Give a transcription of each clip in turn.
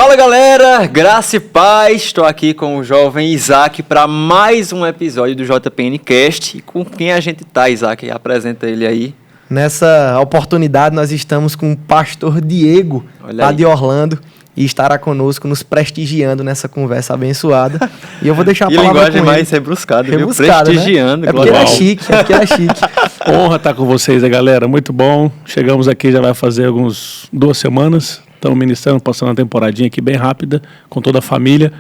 Fala galera, graça e paz, estou aqui com o jovem Isaac para mais um episódio do JPN Cast. E com quem a gente tá, Isaac? Apresenta ele aí. Nessa oportunidade nós estamos com o pastor Diego, lá de Orlando, e estará conosco nos prestigiando nessa conversa abençoada. E eu vou deixar a palavra com ele. linguagem mais rebuscada, viu? Prestigiando. Né? É porque ele é chique, Honra estar com vocês, galera. Muito bom. Chegamos aqui, já vai fazer 2 semanas. Estamos ministrando, passando uma temporadinha aqui bem rápida, com toda a família.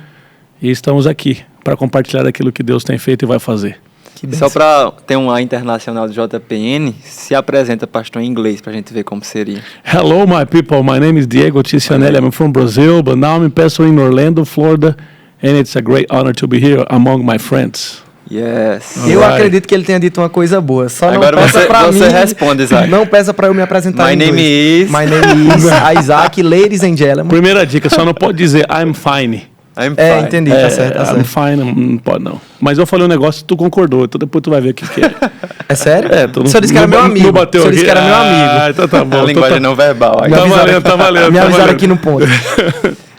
E estamos aqui para compartilhar daquilo que Deus tem feito e vai fazer. Só para ter um A internacional do JPN, se apresenta, pastor, em inglês, para a gente ver como seria. Hello, my people. My name is Diego Ticionelli. I'm from Brazil, but now I'm pastoring in Orlando, Florida, and it's a great honor to be here among my friends. Yes. Eu acredito que ele tenha dito uma coisa boa. Só agora não peça para mim. Você responde, Isaac. Não peça para eu me apresentar My em name inglês. is... My name is Isaac, ladies and gentlemen. Primeira dica, só não pode dizer I'm fine. I'm fine. Entendi, tá certo. I'm fine, não pode não. Mas eu falei um negócio, tu concordou, então depois tu vai ver o que é. É sério? Tu o senhor disse que era meu amigo. O senhor disse que era meu amigo. Então tá bom. A linguagem não verbal. Tá valendo. Me avisaram aqui no ponto.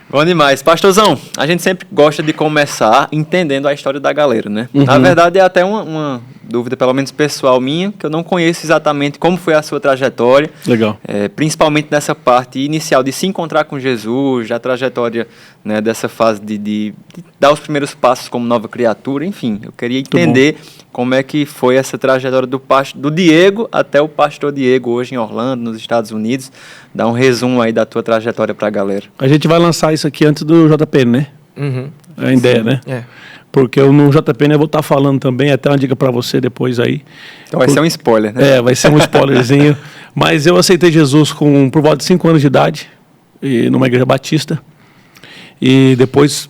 Bom demais. Pastorzão, a gente sempre gosta de começar entendendo a história da galera, né? Uhum. Na verdade, é até uma dúvida, pelo menos pessoal minha, que eu não conheço exatamente como foi a sua trajetória. Legal. Principalmente nessa parte inicial de se encontrar com Jesus, a trajetória, né, dessa fase de dar os primeiros passos como nova criatura. Enfim, eu queria entender como é que foi essa trajetória do Diego até o pastor Diego hoje em Orlando, nos Estados Unidos. Dá um resumo aí da tua trajetória pra galera. A gente vai lançar isso aqui antes do JPN, né? Uhum. É a ideia, né? É. Porque no JPN eu vou estar falando também, até uma dica para você depois aí. Então vai ser um spoiler, né? Vai ser um spoilerzinho. Mas eu aceitei Jesus por volta de 5 anos de idade, numa igreja batista. E depois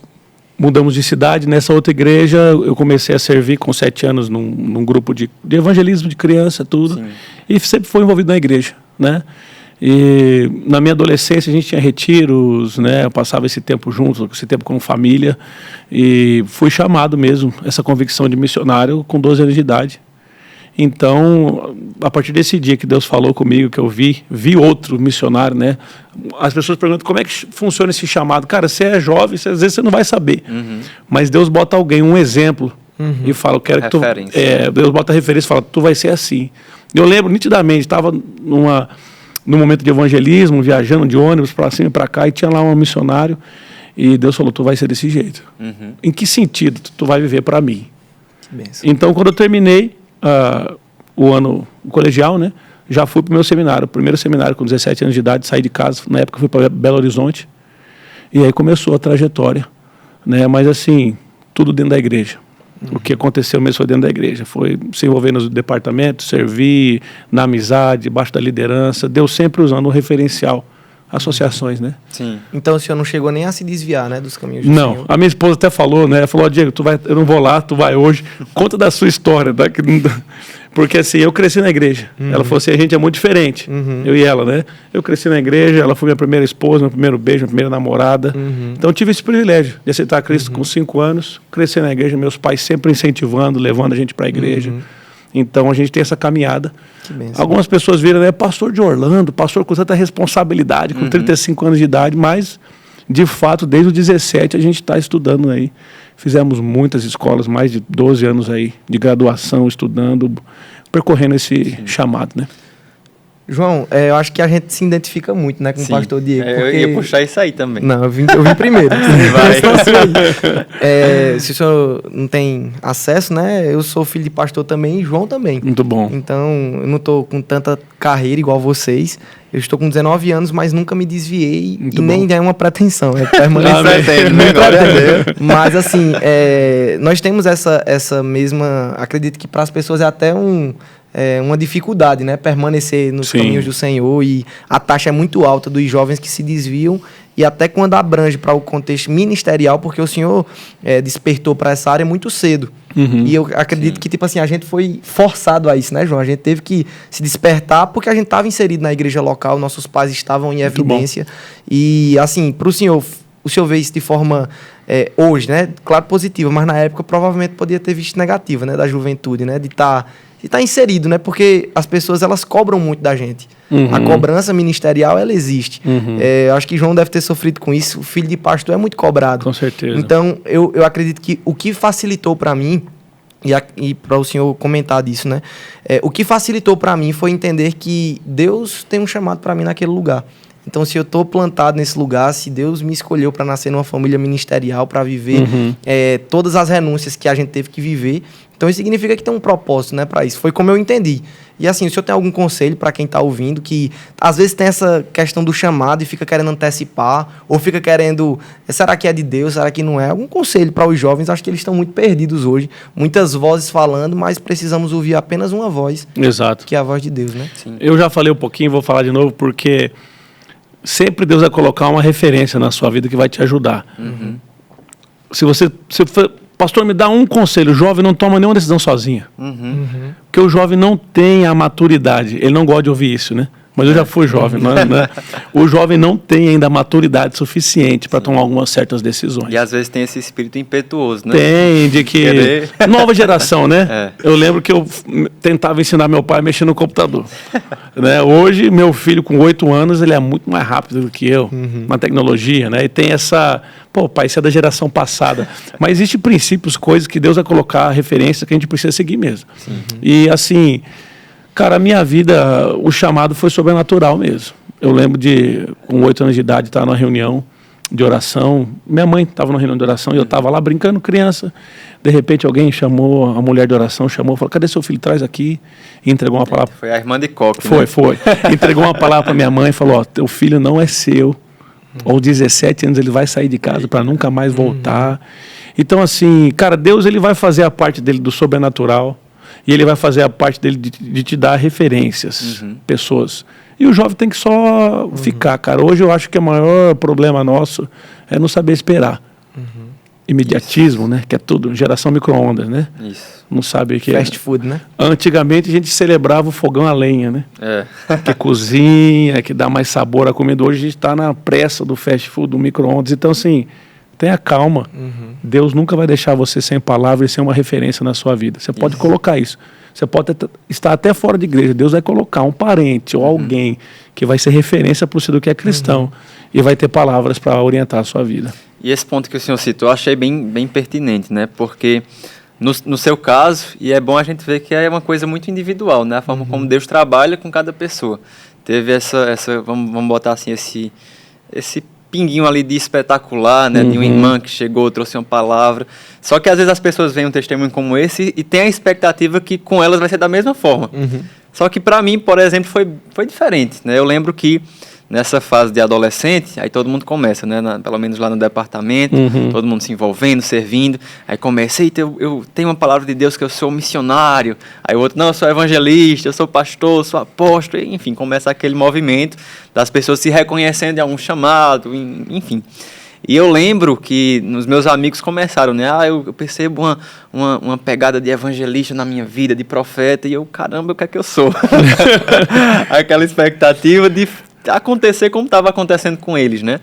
mudamos de cidade. Nessa outra igreja eu comecei a servir com 7 anos num grupo de evangelismo de criança, tudo. Sim. E sempre fui envolvido na igreja, né? E na minha adolescência a gente tinha retiros, né? Eu passava esse tempo junto, esse tempo com família, e fui chamado mesmo, essa convicção de missionário com 12 anos de idade. Então, a partir desse dia que Deus falou comigo, que eu vi outro missionário, né? As pessoas perguntam como é que funciona esse chamado. Cara, você é jovem, às vezes você não vai saber, mas Deus bota alguém, um exemplo, e fala, eu quero que tu... Deus bota a referência e fala, tu vai ser assim. Eu lembro nitidamente, estava no momento de evangelismo, viajando de ônibus para cima e para cá, e tinha lá um missionário, e Deus falou, tu vai ser desse jeito. Em que sentido tu vai viver para mim? Então, quando eu terminei o ano colegial, né, já fui para o meu seminário, o primeiro seminário com 17 anos de idade, saí de casa, na época fui para Belo Horizonte, e aí começou a trajetória, né, mas assim, tudo dentro da igreja. O que aconteceu mesmo foi dentro da igreja, foi se envolver nos departamentos, servir na amizade, debaixo da liderança, Deus sempre usando um referencial, associações, né? Sim. Então o senhor não chegou nem a se desviar, né, dos caminhos do Senhor? Não, a minha esposa até falou, né, ela falou, Diego, eu não vou lá, tu vai hoje, conta da sua história, tá? Porque assim, eu cresci na igreja, ela falou assim, a gente é muito diferente, eu e ela, né? Eu cresci na igreja, ela foi minha primeira esposa, meu primeiro beijo, minha primeira namorada, então eu tive esse privilégio de aceitar Cristo com 5 anos, cresci na igreja, meus pais sempre incentivando, levando a gente para a igreja, então a gente tem essa caminhada. Algumas pessoas viram, né, pastor de Orlando, pastor com tanta responsabilidade, com 35 anos de idade, mas de fato, desde os 17 a gente está estudando aí. Fizemos muitas escolas, mais de 12 anos aí de graduação, estudando, percorrendo esse chamado, né? João, eu acho que a gente se identifica muito, né, com o pastor Diego. Porque... Eu ia puxar isso aí também. Não, eu vim primeiro. Vai. Se o senhor não tem acesso, né, eu sou filho de pastor também e João também. Muito bom. Então, eu não estou com tanta carreira igual vocês. Eu estou com 19 anos, mas nunca me desviei e nem é uma pretensão. É permanecer. Mas, assim, nós temos essa mesma... Acredito que para as pessoas é até uma dificuldade, né? Permanecer nos caminhos do Senhor, e a taxa é muito alta dos jovens que se desviam, e até quando abrange para o contexto ministerial, porque o Senhor despertou para essa área muito cedo. E eu acredito que, tipo assim, a gente foi forçado a isso, né, João? A gente teve que se despertar porque a gente estava inserido na igreja local, nossos pais estavam em evidência. E, assim, para o senhor vê isso de forma, hoje, né? Claro, positiva, mas na época provavelmente podia ter visto negativa, né? Da juventude, né? De estar estar inserido, né? Porque as pessoas, elas cobram muito da gente. Uhum. A cobrança ministerial, ela existe. Uhum. Acho que João deve ter sofrido com isso. O filho de pastor é muito cobrado. Com certeza. Então, eu acredito que o que facilitou para mim, e para o senhor comentar disso, né? O que facilitou para mim foi entender que Deus tem um chamado para mim naquele lugar. Então, se eu estou plantado nesse lugar, se Deus me escolheu para nascer numa família ministerial, para viver todas as renúncias que a gente teve que viver, então isso significa que tem um propósito, né, para isso. Foi como eu entendi. E assim, o senhor tem algum conselho para quem está ouvindo, que às vezes tem essa questão do chamado e fica querendo antecipar, ou fica querendo, será que é de Deus, será que não é? Algum conselho para os jovens? Acho que eles estão muito perdidos hoje. Muitas vozes falando, mas precisamos ouvir apenas uma voz. Exato. Que é a voz de Deus, né? Sim. Eu já falei um pouquinho, vou falar de novo, porque sempre Deus vai colocar uma referência na sua vida que vai te ajudar. Uhum. Se pastor, me dá um conselho: o jovem não toma nenhuma decisão sozinho. Porque o jovem não tem a maturidade, ele não gosta de ouvir isso, né? Mas eu já fui jovem, né? O jovem não tem ainda a maturidade suficiente para tomar algumas certas decisões. E às vezes tem esse espírito impetuoso, né? Tem, de que... Nova geração, né? Eu lembro que eu tentava ensinar meu pai a mexer no computador. Né? Hoje, meu filho com 8 anos, ele é muito mais rápido do que eu na tecnologia, né? E tem essa... Pô, pai, isso é da geração passada. Mas existem princípios, coisas que Deus vai colocar, referência que a gente precisa seguir mesmo. E assim... Cara, a minha vida, o chamado foi sobrenatural mesmo. Eu lembro de, com 8 anos de idade, estar numa reunião de oração. Minha mãe estava numa reunião de oração e eu estava lá brincando, criança. De repente alguém chamou, a mulher de oração chamou, falou: cadê seu filho? Traz aqui. E entregou uma palavra. Foi a irmã de Coque. Foi. Entregou uma palavra para minha mãe e falou: ó, teu filho não é seu. Aos 17 anos ele vai sair de casa para nunca mais voltar. Então assim, cara, Deus ele vai fazer a parte dele do sobrenatural. E ele vai fazer a parte dele de te dar referências, pessoas. E o jovem tem que só ficar, cara. Hoje eu acho que o maior problema nosso é não saber esperar. Imediatismo, né? Que é tudo, geração micro-ondas, né? Isso. Não sabe o que Fast food, né? Antigamente a gente celebrava o fogão a lenha, né? Que cozinha, que dá mais sabor à comida. Hoje a gente está na pressa do fast food, do micro-ondas. Então, assim... Tenha calma. Deus nunca vai deixar você sem palavra e sem uma referência na sua vida. Você pode colocar isso. Você pode estar até fora de igreja. Deus vai colocar um parente ou alguém que vai ser referência para você do que é cristão e vai ter palavras para orientar a sua vida. E esse ponto que o senhor citou, eu achei bem pertinente, né? Porque no seu caso, e é bom a gente ver que é uma coisa muito individual, né? A forma como Deus trabalha com cada pessoa. Teve essa vamos botar assim, esse pinguinho ali de espetacular, né? De uma irmã que chegou, trouxe uma palavra. Só que às vezes as pessoas veem um testemunho como esse e tem a expectativa que com elas vai ser da mesma forma. Só que para mim, por exemplo, foi diferente, né? Eu lembro que nessa fase de adolescente, aí todo mundo começa, né? Pelo menos lá no departamento, todo mundo se envolvendo, servindo. Aí começa: eita, eu tenho uma palavra de Deus que eu sou missionário. Aí o outro: não, eu sou evangelista, eu sou pastor, eu sou apóstolo. Enfim, começa aquele movimento das pessoas se reconhecendo em algum chamado, enfim. E eu lembro que os meus amigos começaram, né? Eu percebo uma pegada de evangelista na minha vida, de profeta, e eu, caramba, o que é que eu sou? Aquela expectativa de acontecer como estava acontecendo com eles, né?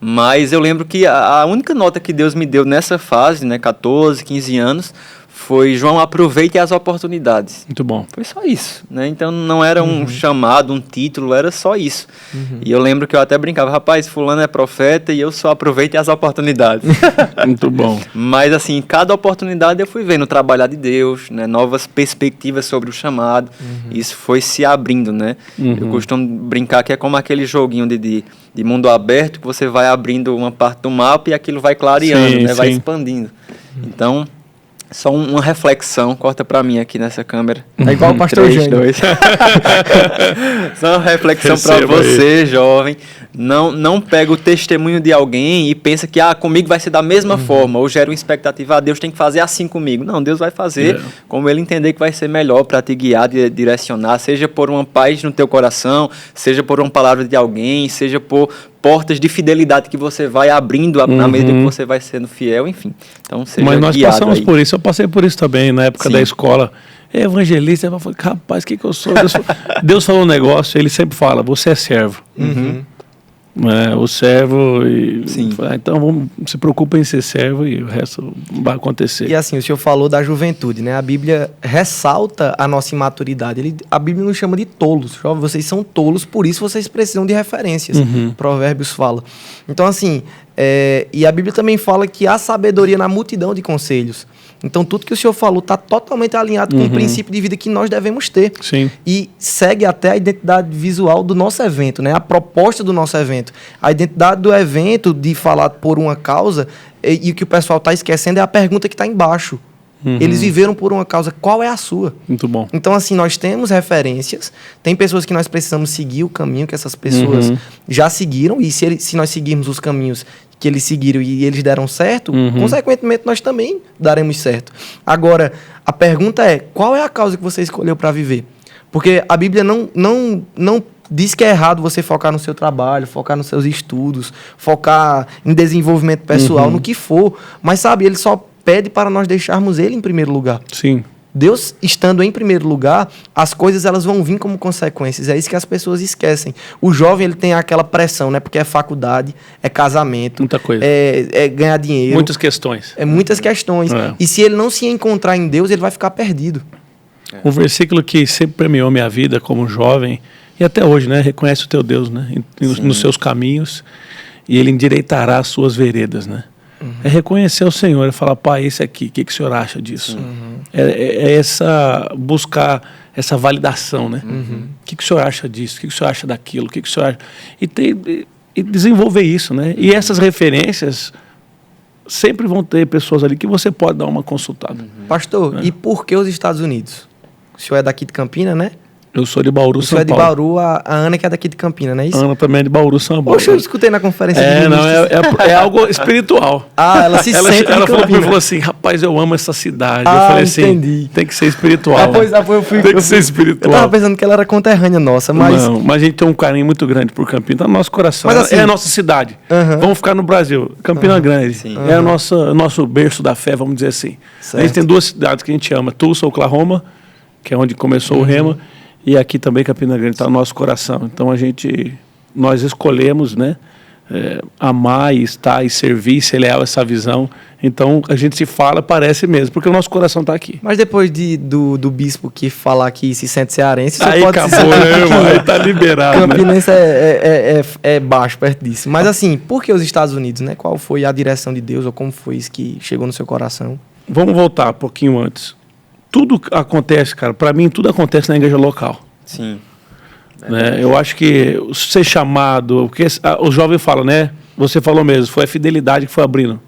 Mas eu lembro que a única nota que Deus me deu nessa fase, né, 14, 15 anos, foi: João, aproveite as oportunidades. Muito bom. Foi só isso, né? Então não era um chamado, um título, era só isso. E eu lembro que eu até brincava: rapaz, fulano é profeta e eu só aproveite as oportunidades. Muito bom. Mas assim, cada oportunidade eu fui vendo o trabalhar de Deus, né? Novas perspectivas sobre o chamado. Isso foi se abrindo, né? Eu costumo brincar que é como aquele joguinho de mundo aberto, que você vai abrindo uma parte do mapa e aquilo vai clareando, né? Vai expandindo. Então... Só uma reflexão, corta pra mim aqui nessa câmera. É igual o pastor Jânio. Só uma reflexão para você, jovem. Não pega o testemunho de alguém e pensa que comigo vai ser da mesma forma, ou gera uma expectativa: Deus tem que fazer assim comigo. Não, Deus vai fazer como Ele entender que vai ser melhor para te guiar, direcionar, seja por uma paz no teu coração, seja por uma palavra de alguém, seja por portas de fidelidade que você vai abrindo na medida que você vai sendo fiel, enfim. Então, seja guiado. Mas nós passamos por isso, eu passei por isso também na época da escola. Evangelista, eu falei: rapaz, o que eu sou? Deus falou um negócio, ele sempre fala: você é servo. O servo e... Sim. Então se preocupa em ser servo e o resto vai acontecer. E assim, o senhor falou da juventude, né? A Bíblia ressalta a nossa imaturidade. A Bíblia nos chama de tolos. Vocês são tolos, por isso vocês precisam de referências. Provérbios fala. Então assim, e a Bíblia também fala que há sabedoria na multidão de conselhos. Então tudo que o senhor falou está totalmente alinhado com o princípio de vida que nós devemos ter. Sim. E segue até a identidade visual do nosso evento, né? A proposta do nosso evento. A identidade do evento de falar por uma causa, e o que o pessoal está esquecendo é a pergunta que está embaixo. Eles viveram por uma causa, qual é a sua? Muito bom. Então, assim, nós temos referências, tem pessoas que nós precisamos seguir o caminho que essas pessoas já seguiram, e se nós seguirmos os caminhos que eles seguiram e eles deram certo, consequentemente nós também daremos certo. Agora, a pergunta é, qual é a causa que você escolheu para viver? Porque a Bíblia não diz que é errado você focar no seu trabalho, focar nos seus estudos, focar em desenvolvimento pessoal, no que for, mas sabe, ele só pede para nós deixarmos ele em primeiro lugar. Sim. Deus estando em primeiro lugar, as coisas elas vão vir como consequências. É isso que as pessoas esquecem. O jovem ele tem aquela pressão, né? Porque é faculdade, é casamento, muita coisa. É ganhar dinheiro. Muitas questões. Muitas questões. E se ele não se encontrar em Deus, ele vai ficar perdido. Um versículo que sempre premiou minha vida como jovem, e até hoje, né? Reconhece o teu Deus, né? Nos seus caminhos, e ele endireitará as suas veredas, né? É reconhecer o Senhor e falar, pai, esse aqui, o que o senhor acha disso? É buscar essa validação, né? O que o senhor acha disso? O que o senhor acha daquilo? O que o senhor acha? E desenvolver isso, né? E essas referências sempre vão ter pessoas ali que você pode dar uma consultada. Pastor, e por que os Estados Unidos? O senhor é daqui de Campina, né? Eu sou de Bauru, São Paulo. Você é de Bauru, a Ana que é daqui de Campina, não é isso? A Ana também é de Bauru, São Paulo. Poxa, eu escutei na conferência de ministros. É algo espiritual. Ela se sente Ela falou assim, rapaz, eu amo essa cidade. Eu falei assim, entendi. Tem que ser espiritual. Tem que ser espiritual. Eu tava pensando que ela era conterrânea nossa, mas... Não, mas a gente tem um carinho muito grande por Campina, tá no nosso coração. Mas, assim, é a nossa cidade. Vamos ficar no Brasil. Campina Grande. É o nosso berço da fé, vamos dizer assim. Certo. A gente tem duas cidades que a gente ama. Tulsa, Oklahoma, que é onde começou o Rema. E aqui também Campina Grande está no nosso coração. Então nós escolhemos, né, amar e estar e servir, ser leal a essa visão. Então a gente se fala, parece mesmo, porque o nosso coração está aqui. Mas depois do bispo que falar que se sente cearense, você aí pode acabou, né, irmão? Aí tá liberado. Campinense, né? é baixo perto disso. Mas assim, por que os Estados Unidos, né? Qual foi a direção de Deus ou como foi isso que chegou no seu coração? Vamos voltar um pouquinho antes. Tudo acontece, cara, para mim tudo acontece na igreja local. Sim. Né? Eu acho que ser chamado, porque o jovem fala, né? Você falou mesmo, foi a fidelidade que foi abrindo.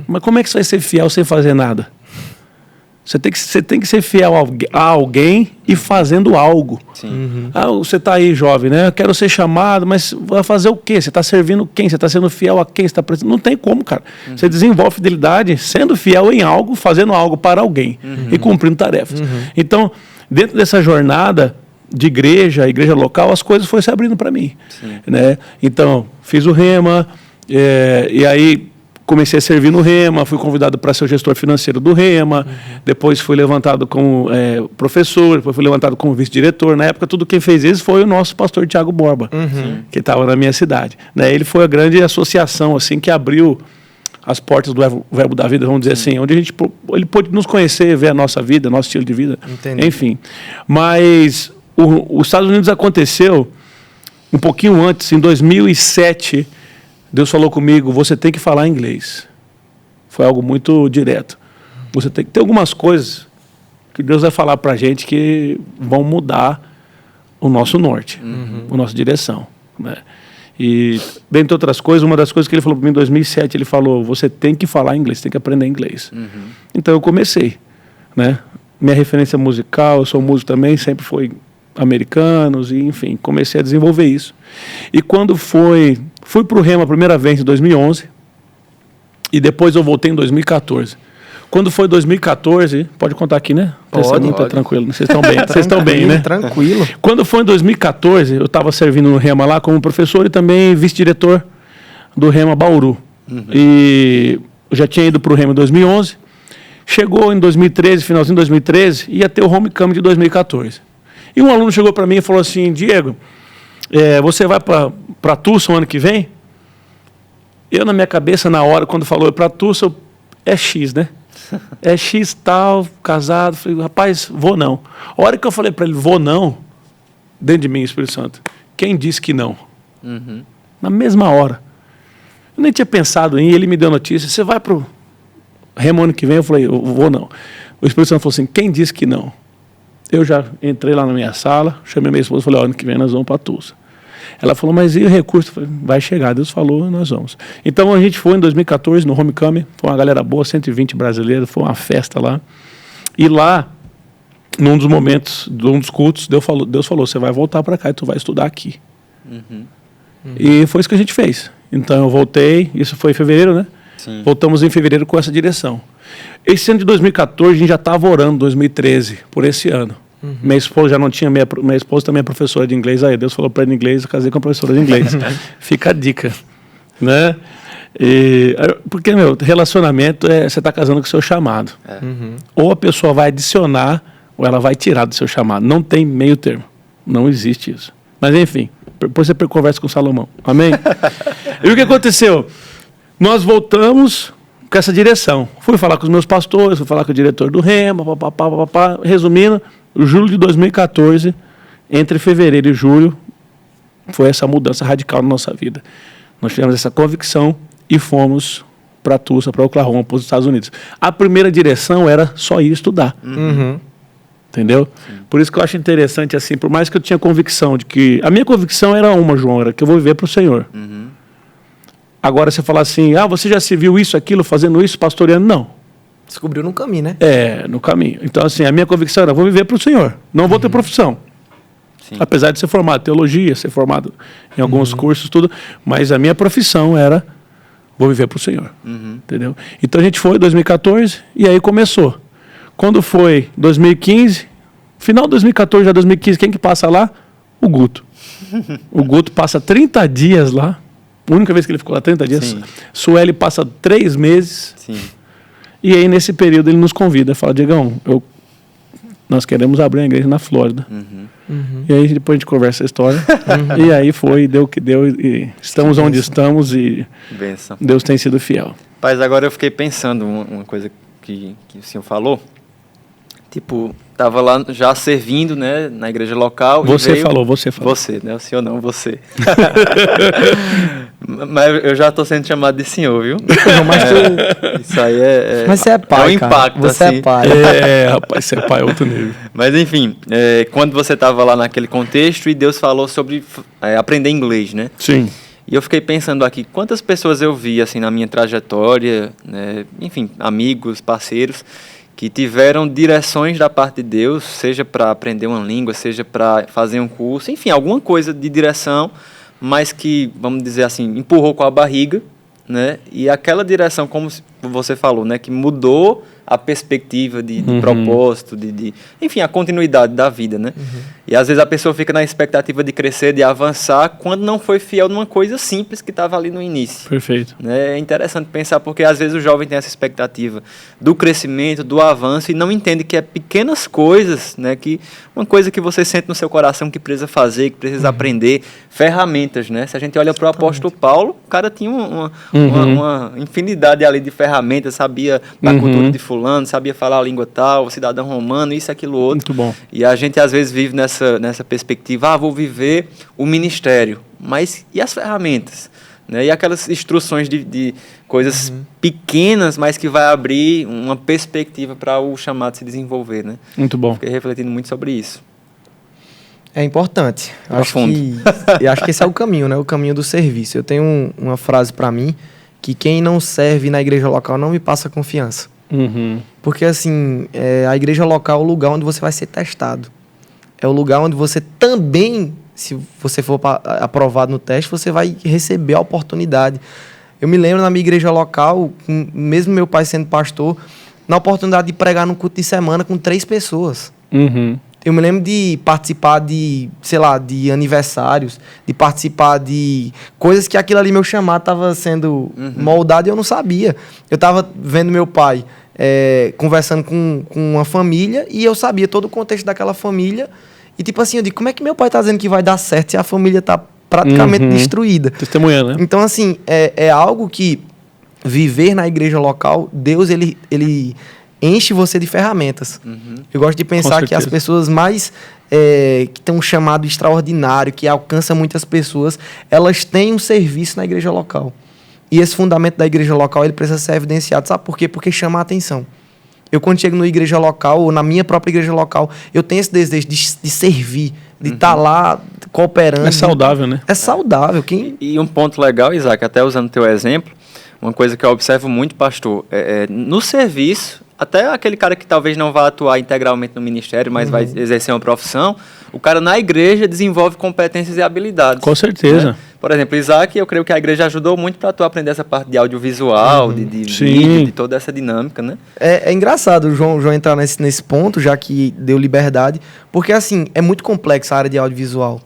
Mas como é que você vai ser fiel sem fazer nada? Você tem que ser fiel a alguém e fazendo algo. Sim. Você está aí, jovem, né? Eu quero ser chamado, mas vai fazer o quê? Você está servindo quem? Você está sendo fiel a quem? Você tá Não tem como, cara. Você desenvolve fidelidade sendo fiel em algo, fazendo algo para alguém e cumprindo tarefas. Então, dentro dessa jornada de igreja local, as coisas foram se abrindo para mim. Né? Então, fiz o Rema, e aí comecei a servir no Rema, fui convidado para ser o gestor financeiro do Rema, depois fui levantado como professor, depois fui levantado como vice-diretor. Na época, tudo quem fez isso foi o nosso pastor Tiago Borba, que estava na minha cidade. Né? Ele foi a grande associação assim, que abriu as portas do Verbo da Vida, vamos dizer assim, onde ele pôde nos conhecer, ver a nossa vida, nosso estilo de vida. Entendi. Enfim. Mas os Estados Unidos aconteceu um pouquinho antes, em 2007, Deus falou comigo, você tem que falar inglês. Foi algo muito direto. Você tem que ter algumas coisas que Deus vai falar para a gente que vão mudar o nosso norte, a nossa direção. Né? E, dentre outras coisas, uma das coisas que ele falou para mim em 2007, ele falou, você tem que falar inglês, tem que aprender inglês. Então eu comecei. Né? Minha referência musical, eu sou músico também, sempre foi americanos, e enfim, comecei a desenvolver isso. E quando fui para o Rema a primeira vez em 2011, e depois eu voltei em 2014. Quando foi 2014, pode contar aqui, né? Pode. Tá tranquilo, vocês estão bem, vocês estão bem, né? Tranquilo. Quando foi em 2014, eu estava servindo no Rema lá como professor e também vice-diretor do Rema Bauru. E eu já tinha ido para o Rema em 2011. Chegou em 2013, finalzinho de 2013, ia ter o Homecoming de 2014. E um aluno chegou para mim e falou assim, Diego, você vai para para Tulsa o ano que vem? Eu, na minha cabeça, na hora, quando falou para Tulsa, é X, né? É X tal, casado. Falei, rapaz, vou não. A hora que eu falei para ele, vou não, dentro de mim, Espírito Santo, quem disse que não? Uhum. Na mesma hora. Eu nem tinha pensado em ir, ele me deu notícia, você vai pro Remo ano que vem? Eu falei, eu vou não. O Espírito Santo falou assim, quem disse que não? Eu já entrei lá na minha sala, chamei minha esposa e falei, ano que vem nós vamos para Tulsa. Ela falou, mas e o recurso? Eu falei, vai chegar, Deus falou, nós vamos. Então a gente foi em 2014 no Homecoming, foi uma galera boa, 120 brasileiros, foi uma festa lá. E lá, num dos momentos, num dos cultos, Deus falou, você vai voltar para cá e tu vai estudar aqui. Uhum. E foi isso que a gente fez. Então eu voltei, isso foi em fevereiro, né? Sim. Voltamos em fevereiro com essa direção. Esse ano de 2014, a gente já estava orando, 2013, por esse ano. Uhum. Minha esposa já não tinha, minha esposa também é professora de inglês, aí Deus falou para ela em inglês, eu casei com a professora de inglês. Fica a dica, né? Porque, relacionamento você está casando com o seu chamado. Uhum. Ou a pessoa vai adicionar, ou ela vai tirar do seu chamado. Não tem meio termo. Não existe isso. Mas, enfim, depois você conversa com o Salomão. Amém? E o que aconteceu? Nós voltamos com essa direção. Fui falar com os meus pastores, fui falar com o diretor do Rema, papapá. Resumindo, julho de 2014, entre fevereiro e julho, foi essa mudança radical na nossa vida. Nós tivemos essa convicção e fomos para Tulsa, para Oklahoma, para os Estados Unidos. A primeira direção era só ir estudar. Uhum. Entendeu? Sim. Por isso que eu acho interessante, assim, por mais que eu tinha convicção de que... A minha convicção era uma, João, era que eu vou viver para o Senhor. Uhum. Agora, você falar assim, você já se viu isso, aquilo, fazendo isso, pastoreando? Não. Descobriu no caminho, né? No caminho. Então, assim, a minha convicção era, vou viver para o Senhor. Não vou ter profissão. Sim. Apesar de ser formado em teologia, ser formado em alguns cursos, tudo. Mas a minha profissão era, vou viver para o Senhor. Uhum. Entendeu? Então, a gente foi em 2014 e aí começou. Quando foi 2015, final de 2014, já 2015, quem que passa lá? O Guto. O Guto passa 30 dias lá. A única vez que ele ficou lá 30 dias. Sim. Sueli passa 3 meses. Sim. E aí, nesse período, ele nos convida. Fala, Diegão, nós queremos abrir uma igreja na Flórida. Uhum. Uhum. E aí, depois a gente conversa a história. E aí foi, deu o que deu. E estamos onde estamos e Benção. Deus tem sido fiel. Mas agora eu fiquei pensando uma coisa que o senhor falou. Tipo, estava lá já servindo, né, na igreja local. Você veio... falou. Você, né? O senhor não, você. Mas eu já estou sendo chamado de senhor, viu? Não, mas isso aí é... Mas você é pai, é um impacto, cara. Você assim. é pai. Rapaz, ser pai é outro nível. Mas, enfim, quando você estava lá naquele contexto e Deus falou sobre aprender inglês, né? Sim. E eu fiquei pensando aqui, quantas pessoas eu vi, assim, na minha trajetória, né? Enfim, amigos, parceiros, que tiveram direções da parte de Deus, seja para aprender uma língua, seja para fazer um curso, enfim, alguma coisa de direção, mas que, vamos dizer assim, empurrou com a barriga, né? E aquela direção, como você falou, né? Que mudou a perspectiva de propósito, enfim, a continuidade da vida, né? E às vezes a pessoa fica na expectativa de crescer, de avançar, quando não foi fiel numa coisa simples que estava ali no início. Perfeito. Né? É interessante pensar, porque às vezes o jovem tem essa expectativa do crescimento, do avanço, e não entende que é pequenas coisas, né? Que uma coisa que você sente no seu coração que precisa fazer, que precisa aprender, ferramentas, né? Se a gente olha para o apóstolo Paulo, o cara tinha uma infinidade ali de ferramentas, sabia da cultura de fulano, sabia falar a língua tal, cidadão romano, isso, aquilo, outro. Muito bom. E a gente às vezes vive nessa perspectiva, vou viver o ministério, mas e as ferramentas? Né? E aquelas instruções de coisas pequenas, mas que vai abrir uma perspectiva para o chamado se desenvolver, né? Muito bom. Fiquei refletindo muito sobre isso. É importante. Profundo. Eu acho que esse é o caminho, né? O caminho do serviço. Eu tenho uma frase para mim, que quem não serve na igreja local não me passa confiança. Porque, assim, a igreja local é o lugar onde você vai ser testado. É o lugar onde você também, se você for aprovado no teste, você vai receber a oportunidade. Eu me lembro na minha igreja local, mesmo meu pai sendo pastor, na oportunidade de pregar no culto de semana com 3 pessoas. Eu me lembro de participar de, sei lá, de aniversários, de participar de coisas que aquilo ali, meu chamado, estava sendo moldado e eu não sabia. Eu estava vendo meu pai conversando com uma família e eu sabia todo o contexto daquela família. E tipo assim, eu digo, como é que meu pai está dizendo que vai dar certo se a família está praticamente destruída. Testemunhando, né? Então, assim, é algo que viver na igreja local, Deus, ele enche você de ferramentas. Eu gosto de pensar que as pessoas mais que têm um chamado extraordinário, que alcança muitas pessoas, elas têm um serviço na igreja local. E esse fundamento da igreja local, ele precisa ser evidenciado. Sabe por quê? Porque chama a atenção. Eu, quando chego na igreja local, ou na minha própria igreja local, eu tenho esse desejo de servir, de estar lá cooperando. É saudável, né? É saudável. E um ponto legal, Isaac, até usando teu exemplo, uma coisa que eu observo muito, pastor, no serviço, até aquele cara que talvez não vá atuar integralmente no ministério, mas vai exercer uma profissão, o cara na igreja desenvolve competências e habilidades. Com certeza. Né? Por exemplo, Isaac, eu creio que a igreja ajudou muito para tu aprender essa parte de audiovisual, de vídeo, de toda essa dinâmica, né? É engraçado o João entrar nesse ponto, já que deu liberdade, porque, assim, é muito complexa a área de audiovisual.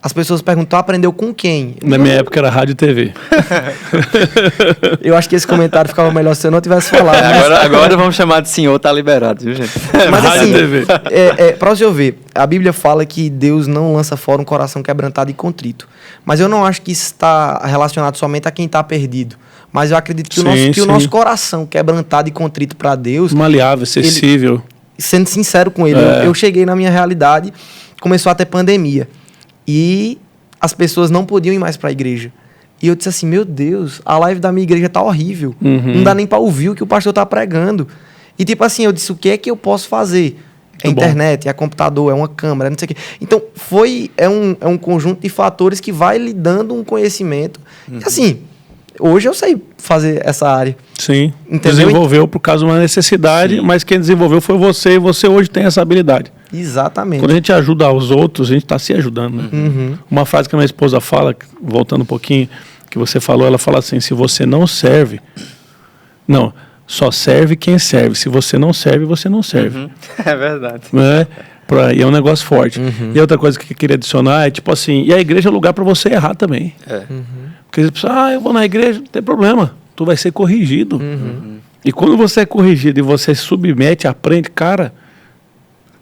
As pessoas perguntam, aprendeu com quem? Na minha época era rádio e TV. Eu acho que esse comentário ficava melhor se eu não tivesse falado. Agora vamos chamar de senhor, tá liberado, viu, gente? Mas assim, pra você ver, a Bíblia fala que Deus não lança fora um coração quebrantado e contrito. Mas eu não acho que isso está relacionado somente a quem está perdido. Mas eu acredito que o nosso coração quebrantado e contrito para Deus... Maleável, acessível. Sendo sincero com ele, eu cheguei na minha realidade, começou a ter pandemia. E as pessoas não podiam ir mais para a igreja. E eu disse assim, meu Deus, a live da minha igreja tá horrível. Não dá nem para ouvir o que o pastor tá pregando. E tipo assim, eu disse, o que é que eu posso fazer? É internet, é computador, é uma câmera, não sei o quê. Então, é um conjunto de fatores que vai lhe dando um conhecimento. E assim, hoje eu sei fazer essa área. Sim, entendeu? Desenvolveu por causa de uma necessidade, mas quem desenvolveu foi você, e você hoje tem essa habilidade. Exatamente. Quando a gente ajuda os outros, a gente está se ajudando, né? Uma frase que a minha esposa fala, voltando um pouquinho, que você falou, ela fala assim, se você não serve... Não, só serve quem serve. Se você não serve, você não serve. É verdade. E é um negócio forte. E outra coisa que eu queria adicionar é, tipo assim, e a igreja é lugar para você errar também. Porque você pensa, eu vou na igreja, não tem problema. Tu vai ser corrigido. E quando você é corrigido e você submete, aprende, cara...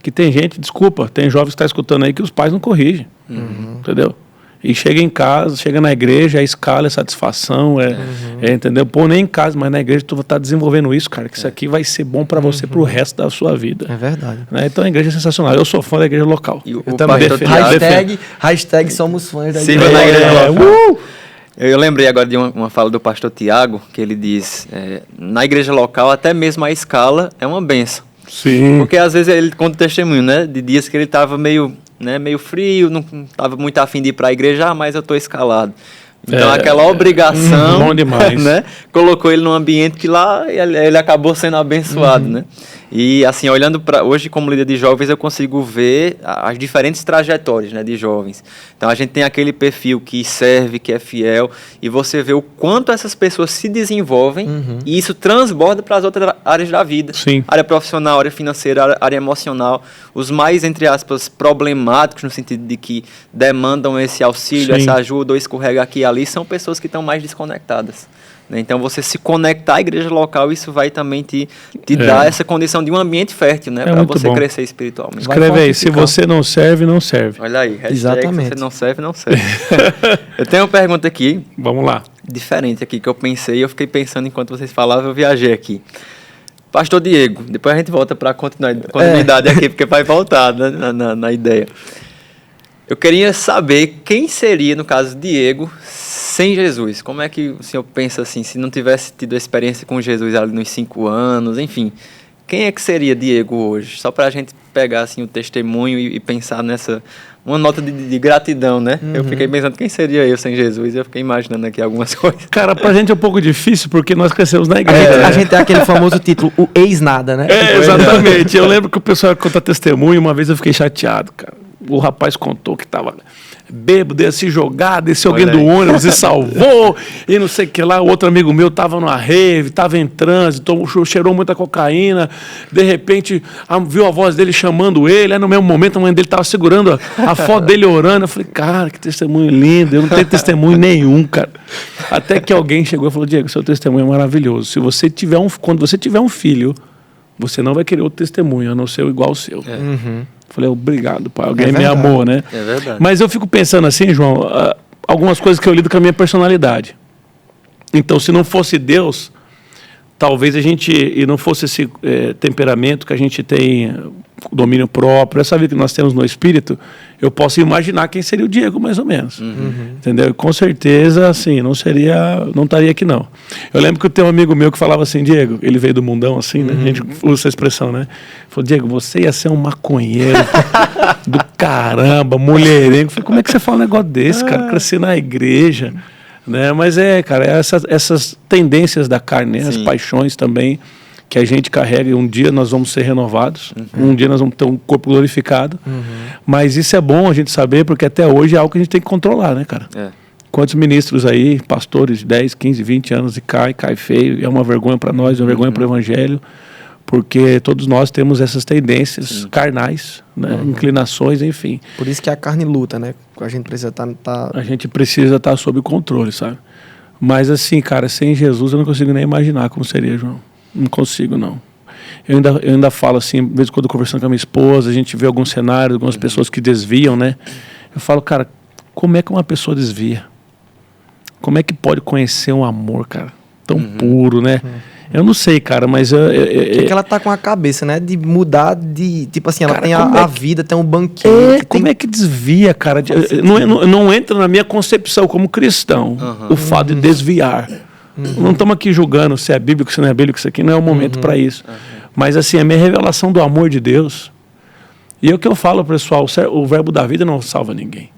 Que tem gente, desculpa, tem jovens que estão escutando aí que os pais não corrigem, entendeu? E chega em casa, chega na igreja, a escala, a satisfação, entendeu? Pô, nem em casa, mas na igreja tu está desenvolvendo isso, cara, que isso aqui vai ser bom para você pro resto da sua vida. É verdade. Né? Então a igreja é sensacional. Eu sou fã da igreja local. Eu também. Hashtag somos fãs da igreja. Na igreja local. Eu lembrei agora de uma fala do pastor Tiago, que ele diz, na igreja local, até mesmo a escala é uma bênção. Sim. Porque às vezes ele conta testemunho, né? De dias que ele estava meio frio, não estava muito afim de ir para a igreja, mas eu estou escalado. Então aquela obrigação, bom demais. Né? Colocou ele num ambiente que lá ele acabou sendo abençoado, né? E assim, olhando para hoje como líder de jovens, eu consigo ver as diferentes trajetórias, né, de jovens. Então a gente tem aquele perfil que serve, que é fiel, e você vê o quanto essas pessoas se desenvolvem e isso transborda para as outras áreas da vida. Sim. Área profissional, área financeira, área emocional. Os mais, entre aspas, problemáticos, no sentido de que demandam esse auxílio, essa ajuda, ou escorrega aqui e ali, são pessoas que estão mais desconectadas. Então, você se conectar à igreja local, isso vai também te dar essa condição de um ambiente fértil, né? Para você crescer espiritualmente. Escreve aí, se você não serve, não serve. Olha aí, exatamente. Se você não serve, não serve. Eu tenho uma pergunta aqui. Vamos lá. Diferente aqui, que eu pensei, eu fiquei pensando enquanto vocês falavam, eu viajei aqui. Pastor Diego, depois a gente volta para a continuidade aqui, porque vai voltar, né, na ideia. Eu queria saber quem seria, no caso, Diego, sem Jesus. Como é que o senhor pensa assim, se não tivesse tido a experiência com Jesus ali nos 5 anos, enfim, quem é que seria Diego hoje? Só para a gente pegar assim, o testemunho e pensar nessa, uma nota de gratidão, né? Eu fiquei pensando, quem seria eu sem Jesus? Eu fiquei imaginando aqui algumas coisas. Cara, pra gente é um pouco difícil, porque nós crescemos na igreja. A gente tem aquele famoso título, o ex-nada, né? Exatamente. Eu lembro que o pessoal conta testemunho, uma vez eu fiquei chateado, cara. O rapaz contou que estava bêbado, ia se jogar, desceu alguém do ônibus e salvou, e não sei o que lá. O outro amigo meu estava numa rave, estava em trânsito, cheirou muita cocaína, de repente viu a voz dele chamando ele, aí no mesmo momento a mãe dele estava segurando a foto dele orando. Eu falei, cara, que testemunho lindo, eu não tenho testemunho nenhum, cara. Até que alguém chegou e falou, Diego, seu testemunho é maravilhoso. Se você tiver quando você tiver um filho, você não vai querer outro testemunho, a não ser igual ao seu. Falei, obrigado, pai. Alguém me amou, né? É verdade. Mas eu fico pensando assim, João, algumas coisas que eu lido com a minha personalidade. Então, se não fosse Deus, talvez a gente, e não fosse esse temperamento que a gente tem, domínio próprio, essa vida que nós temos no espírito, eu posso imaginar quem seria o Diego, mais ou menos. Entendeu? Com certeza, assim, não estaria aqui, não. Eu lembro que eu tenho um amigo meu que falava assim, Diego, ele veio do mundão, assim, né? A gente usa essa expressão, né? Falou, Diego, você ia ser um maconheiro do caramba, mulherengo. Eu falei, como é que você fala um negócio desse, cara? Crescer na igreja, né? Mas cara, essas tendências da carne, né? As paixões também, que a gente carrega, e um dia nós vamos ser renovados, um dia nós vamos ter um corpo glorificado, mas isso é bom a gente saber, porque até hoje é algo que a gente tem que controlar, né, cara? Quantos ministros aí, pastores de 10, 15, 20 anos, e cai feio, é uma vergonha para nós, é uma vergonha para o evangelho, porque todos nós temos essas tendências carnais, né? Inclinações, enfim. Por isso que a carne luta, né? A gente precisa A gente precisa estar sob controle, sabe? Mas assim, cara, sem Jesus eu não consigo nem imaginar como seria, João. Não consigo, não. Eu ainda falo assim, de vez em quando conversando com a minha esposa, a gente vê alguns cenários, algumas pessoas que desviam, né? Eu falo, cara, como é que uma pessoa desvia? Como é que pode conhecer um amor, cara, tão puro, né? Eu não sei, cara, mas... que ela tá com a cabeça, né? De mudar de... Tipo assim, ela cara, tem a vida, tem um banquete. Como é que desvia, cara? Não entra na minha concepção como cristão o fato de desviar. Não estamos aqui julgando se é bíblico, se não é bíblico, isso aqui não é o momento para isso. Mas assim, a minha revelação do amor de Deus, e é o que eu falo, pessoal, o verbo da vida não salva ninguém.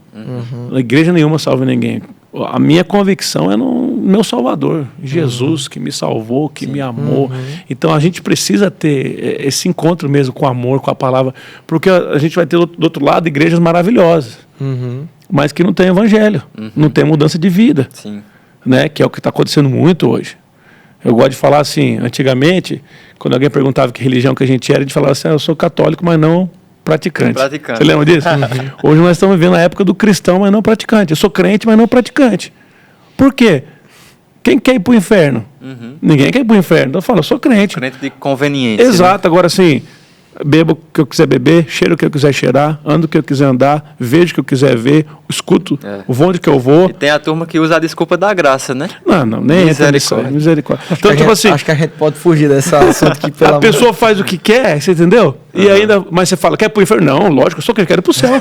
A igreja nenhuma salva ninguém. A minha convicção é no meu Salvador, Jesus, que me salvou, que me amou. Então a gente precisa ter esse encontro mesmo com o amor, com a palavra, porque a gente vai ter do outro lado igrejas maravilhosas, mas que não tem evangelho, não tem mudança de vida. Né, que é o que está acontecendo muito hoje. Eu gosto de falar assim, antigamente, quando alguém perguntava que religião que a gente era, a gente falava assim, eu sou católico, mas não praticante. Você lembra disso? Hoje nós estamos vivendo a época do cristão, mas não praticante. Eu sou crente, mas não praticante. Por quê? Quem quer ir para o inferno? Ninguém quer ir para o inferno. Então eu falo, eu sou crente. Crente de conveniência. Exato. Né? Agora assim, bebo o que eu quiser beber, cheiro o que eu quiser cheirar, ando o que eu quiser andar, vejo o que eu quiser ver, escuto, vou onde que eu vou. E tem a turma que usa a desculpa da graça, né? Não, nem misericórdia. Então, tipo assim, acho que a gente pode fugir dessa assunto aqui, pelo amor. A pessoa faz o que quer, você entendeu? E ainda, mas você fala, quer ir pro inferno? Não, lógico, eu só quero ir pro céu.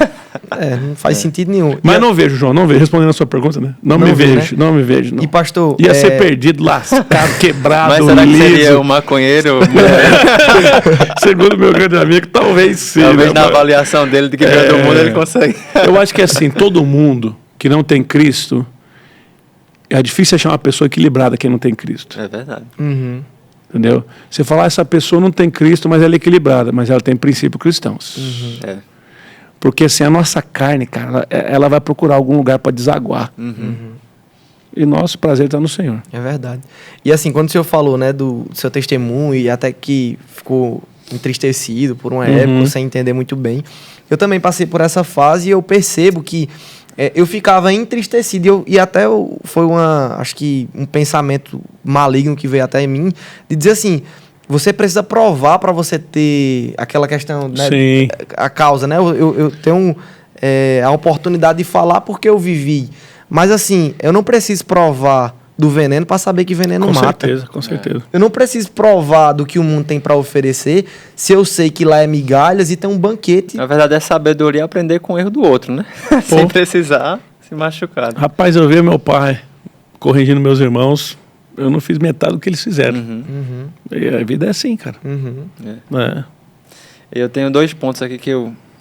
Não faz sentido nenhum. Mas não vejo, João, não vejo. Respondendo a sua pergunta, né? Não me vejo, né? Não me vejo. Não. E pastor... Ia ser perdido, lascado, quebrado, mas será que seria o maconheiro? Segundo meu grande amigo, talvez sim. Talvez na avaliação dele de que veio do mundo ele consegue. Eu acho que assim, todo mundo que não tem Cristo, é difícil achar uma pessoa equilibrada quem não tem Cristo. É verdade. Entendeu? Você falar, essa pessoa não tem Cristo, mas ela é equilibrada, mas ela tem princípios cristãos. Porque assim, a nossa carne, cara, ela vai procurar algum lugar para desaguar. E nosso prazer está no Senhor. É verdade. E assim, quando o senhor falou, né, do seu testemunho, e até que ficou entristecido por uma época, sem entender muito bem, eu também passei por essa fase e eu percebo que eu ficava entristecido e até foi acho que um pensamento maligno que veio até em mim, de dizer assim, você precisa provar para você ter aquela questão, né, a causa, né? Eu tenho a oportunidade de falar porque eu vivi. Mas assim, eu não preciso provar do veneno para saber que veneno mata. Com certeza. Eu não preciso provar do que o mundo tem para oferecer se eu sei que lá é migalhas e tem um banquete. Na verdade, é sabedoria aprender com o erro do outro, né? Sem precisar se machucar. Rapaz, eu vi meu pai corrigindo meus irmãos, eu não fiz metade do que eles fizeram. E a vida é assim, cara. Eu tenho 2 pontos aqui que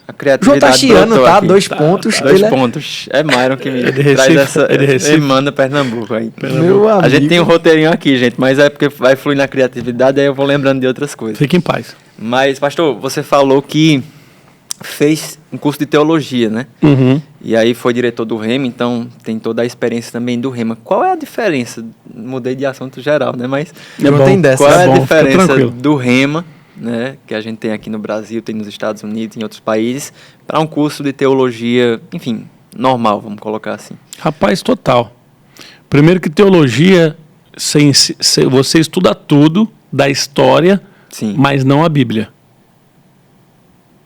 a criatividade... João tá chiando, tá? Aqui. 2 pontos. 2 pontos. É Myron que me traz essa... Ele manda Pernambuco aí. Meu amigo. A gente tem um roteirinho aqui, gente, mas é porque vai fluir na criatividade, aí eu vou lembrando de outras coisas. Fique em paz. Mas, pastor, você falou que fez um curso de teologia, né? E aí foi diretor do Rema, então tem toda a experiência também do Rema. Qual é a diferença? Mudei de assunto geral, né? Mas não tem dessa. Qual é a diferença do Rema, né, que a gente tem aqui no Brasil, tem nos Estados Unidos, em outros países, para um curso de teologia, enfim, normal, vamos colocar assim? Rapaz, total. Primeiro que teologia, você estuda tudo da história, mas não a Bíblia.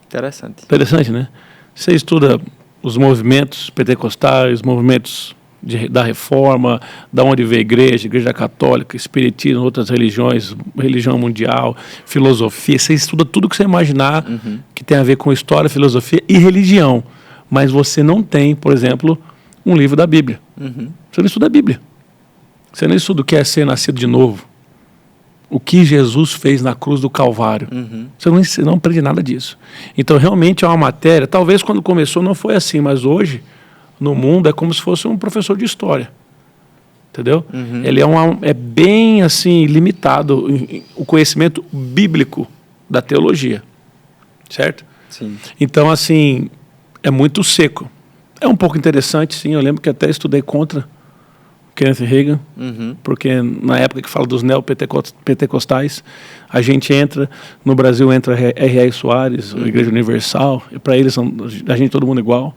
Interessante. Interessante, né? Você estuda os movimentos pentecostais, movimentos da reforma, da onde veio a igreja católica, espiritismo, outras religiões, religião mundial, filosofia. Você estuda tudo que você imaginar que tem a ver com história, filosofia e religião. Mas você não tem, por exemplo, um livro da Bíblia. Você não estuda a Bíblia. Você não estuda o que é ser nascido de novo. O que Jesus fez na cruz do Calvário. Você não aprende nada disso. Então, realmente é uma matéria, talvez quando começou não foi assim, mas hoje, no mundo, é como se fosse um professor de história. Entendeu? Ele é bem, assim, limitado o conhecimento bíblico da teologia. Certo? Sim. Então, assim, é muito seco. É um pouco interessante, sim. Eu lembro que até estudei contra Kenneth Hagin, porque na época que fala dos neopentecostais, a gente entra, no Brasil entra R.R. Soares, a Igreja Universal, e para eles a gente todo mundo igual,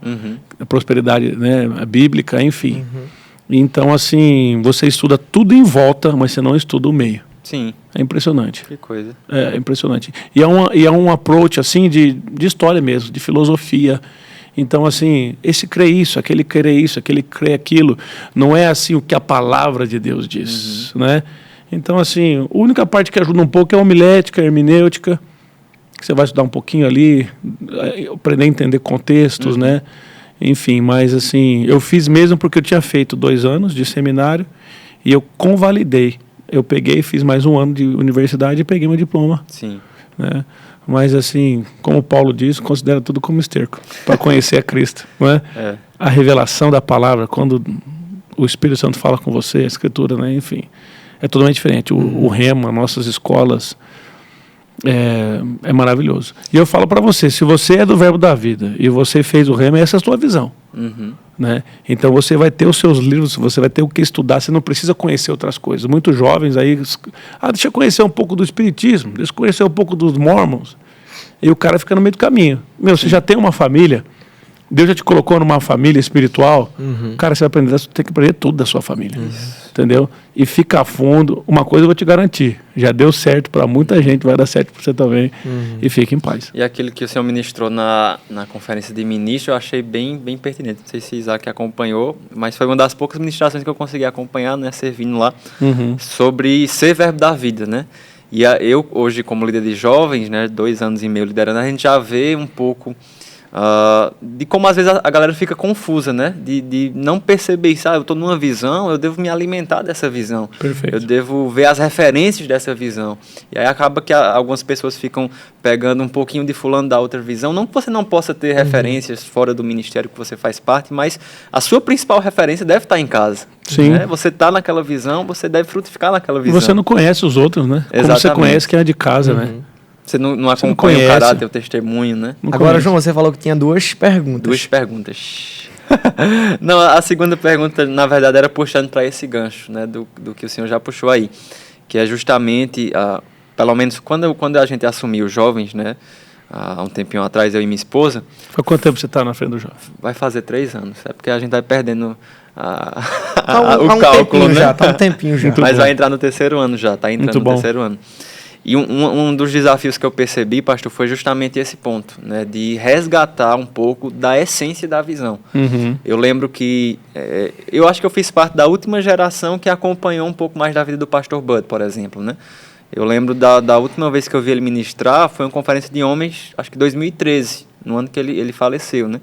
a prosperidade, né, a bíblica, enfim. Então, assim, você estuda tudo em volta, mas você não estuda o meio. Sim. É impressionante. Que coisa. É impressionante. E é um approach, assim, de história mesmo, de filosofia. Então, assim, esse crê isso, aquele crê aquilo. Não é assim o que a palavra de Deus diz, né? Então, assim, a única parte que ajuda um pouco é a homilética, a hermenêutica, que você vai estudar um pouquinho ali, aprender a entender contextos, né? Enfim, mas, assim, eu fiz mesmo porque eu tinha feito 2 anos de seminário e eu convalidei. Eu peguei, fiz mais 1 ano de universidade e peguei meu diploma. Sim. Né? Mas, assim, como Paulo diz, considera tudo como esterco para conhecer a Cristo, não é? A revelação da palavra, quando o Espírito Santo fala com você, a Escritura, né? Enfim, é totalmente diferente. O rema, nossas escolas, é maravilhoso. E eu falo para você, se você é do Verbo da Vida e você fez o rema, essa é a sua visão. Né? Então você vai ter os seus livros, você vai ter o que estudar, você não precisa conhecer outras coisas. Muitos jovens aí, deixa eu conhecer um pouco do espiritismo, deixa eu conhecer um pouco dos mormons, e o cara fica no meio do caminho. Você já tem uma família, Deus já te colocou numa família espiritual, cara, você vai aprender, você tem que aprender tudo da sua família, entendeu? E fica a fundo. Uma coisa eu vou te garantir, já deu certo para muita gente, vai dar certo para você também, e fique em paz. E aquilo que o senhor ministrou na conferência de ministro, eu achei bem pertinente. Não sei se Isaac acompanhou, mas foi uma das poucas ministrações que eu consegui acompanhar, né, servindo lá, sobre ser verbo da vida, né? E eu, hoje, como líder de jovens, né, 2 anos e meio liderando, a gente já vê um pouco de como às vezes a galera fica confusa, né? De não perceber isso. Eu estou numa visão, eu devo me alimentar dessa visão. Perfeito. Eu devo ver as referências dessa visão. E aí acaba que algumas pessoas ficam pegando um pouquinho de fulano da outra visão. Não que você não possa ter referências fora do ministério que você faz parte, mas a sua principal referência deve estar em casa. Sim. Né? Você está naquela visão, você deve frutificar naquela visão. E você não conhece os outros, né? Exatamente. Como você conhece quem é de casa, né? Você não acompanha o caráter, o testemunho, né? Agora, João, você falou que tinha 2 perguntas. 2 perguntas. Não, a segunda pergunta, na verdade, era puxando para esse gancho, né? Do que o senhor já puxou aí. Que é justamente, pelo menos quando a gente assumiu os jovens, né? Há um tempinho atrás, eu e minha esposa. Há quanto tempo você está na frente do jovem? Vai fazer 3 anos. É porque a gente vai perdendo o cálculo, né? Tá um tempinho já. Mas vai entrar no 3º ano já, tá entrando no 3º ano. E um dos desafios que eu percebi, pastor, foi justamente esse ponto, né, de resgatar um pouco da essência da visão. Eu lembro que, eu acho que eu fiz parte da última geração que acompanhou um pouco mais da vida do pastor Bud, por exemplo, né? Eu lembro da última vez que eu vi ele ministrar, foi uma conferência de homens, acho que 2013, no ano que ele faleceu, né?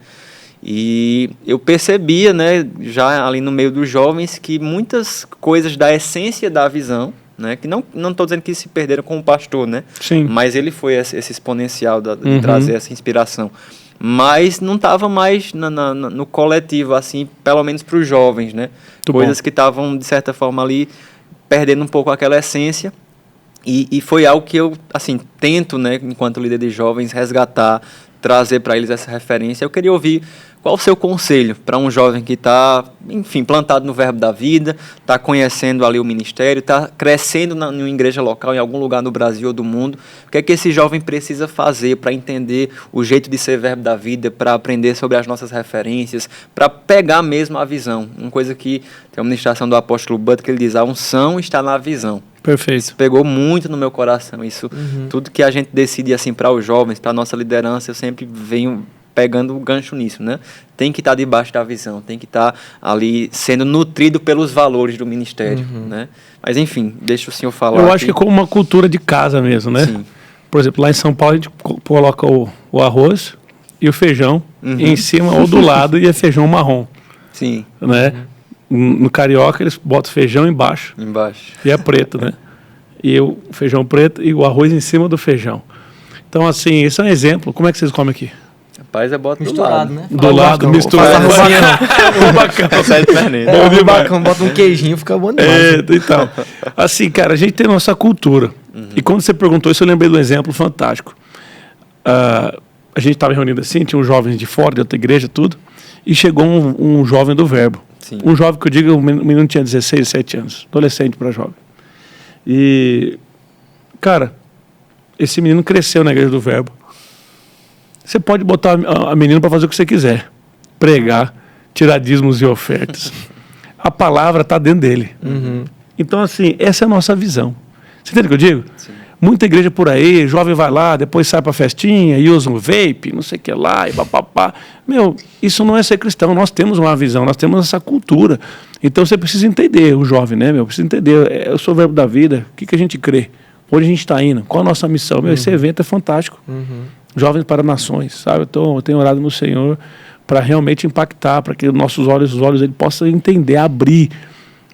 E eu percebia, né, já ali no meio dos jovens, que muitas coisas da essência da visão, né, que não estou dizendo que se perderam com o pastor, né? Sim. Mas ele foi esse exponencial de trazer essa inspiração. Mas não estava mais no coletivo, assim, pelo menos para os jovens, né? Muito coisas bom. Que estavam, de certa forma, ali perdendo um pouco aquela essência. E foi algo que eu, assim, tento, né, enquanto líder de jovens, resgatar, trazer para eles essa referência. Eu queria ouvir qual o seu conselho para um jovem que está, enfim, plantado no Verbo da Vida, está conhecendo ali o ministério, está crescendo em uma igreja local, em algum lugar no Brasil ou do mundo. O que é que esse jovem precisa fazer para entender o jeito de ser Verbo da Vida, para aprender sobre as nossas referências, para pegar mesmo a visão? Uma coisa que tem uma ministração do apóstolo Bud, que ele diz, a unção está na visão. Perfeito. Isso pegou muito no meu coração. Isso, tudo que a gente decide assim para os jovens, para a nossa liderança, eu sempre venho pegando o gancho nisso, né? Tem que estar debaixo da visão, tem que estar ali sendo nutrido pelos valores do ministério, né? Mas enfim, deixa o senhor falar. Eu acho que é como uma cultura de casa mesmo, né? Sim. Por exemplo, lá em São Paulo a gente coloca o arroz e o feijão em cima ou do lado e é feijão marrom. Sim. Né? No carioca eles botam feijão embaixo. E é preto, né? E o feijão preto e o arroz em cima do feijão. Então, assim, esse é um exemplo. Como é que vocês comem aqui? Rapaz, é bota misturado, né? Do lado, misturado. Bota um queijinho, fica bom demais. Então, assim, cara, a gente tem nossa cultura. E quando você perguntou isso, eu lembrei de um exemplo fantástico. A gente estava reunido assim, tinha uns jovens de fora, de outra igreja, tudo. E chegou um jovem do Verbo. Sim. Um jovem que eu digo, o menino tinha 16, 17 anos. Adolescente para jovem. E, cara, esse menino cresceu na igreja do Verbo. Você pode botar a menina para fazer o que você quiser. Pregar, tirar dízimos e ofertas. A palavra está dentro dele. Então, assim, essa é a nossa visão. Você entende o que eu digo? Sim. Muita igreja por aí, jovem vai lá, depois sai para festinha e usa um vape, não sei o que lá, e papapá. Meu, isso não é ser cristão. Nós temos uma visão, nós temos essa cultura. Então você precisa entender, o jovem, né, meu? Precisa entender. Eu sou o Verbo da vida, o que a gente crê? Onde a gente está indo? Qual a nossa missão? Meu, esse evento é fantástico. Jovens para nações, sabe? Eu tenho orado no Senhor para realmente impactar, para que os olhos ele possa entender, abrir.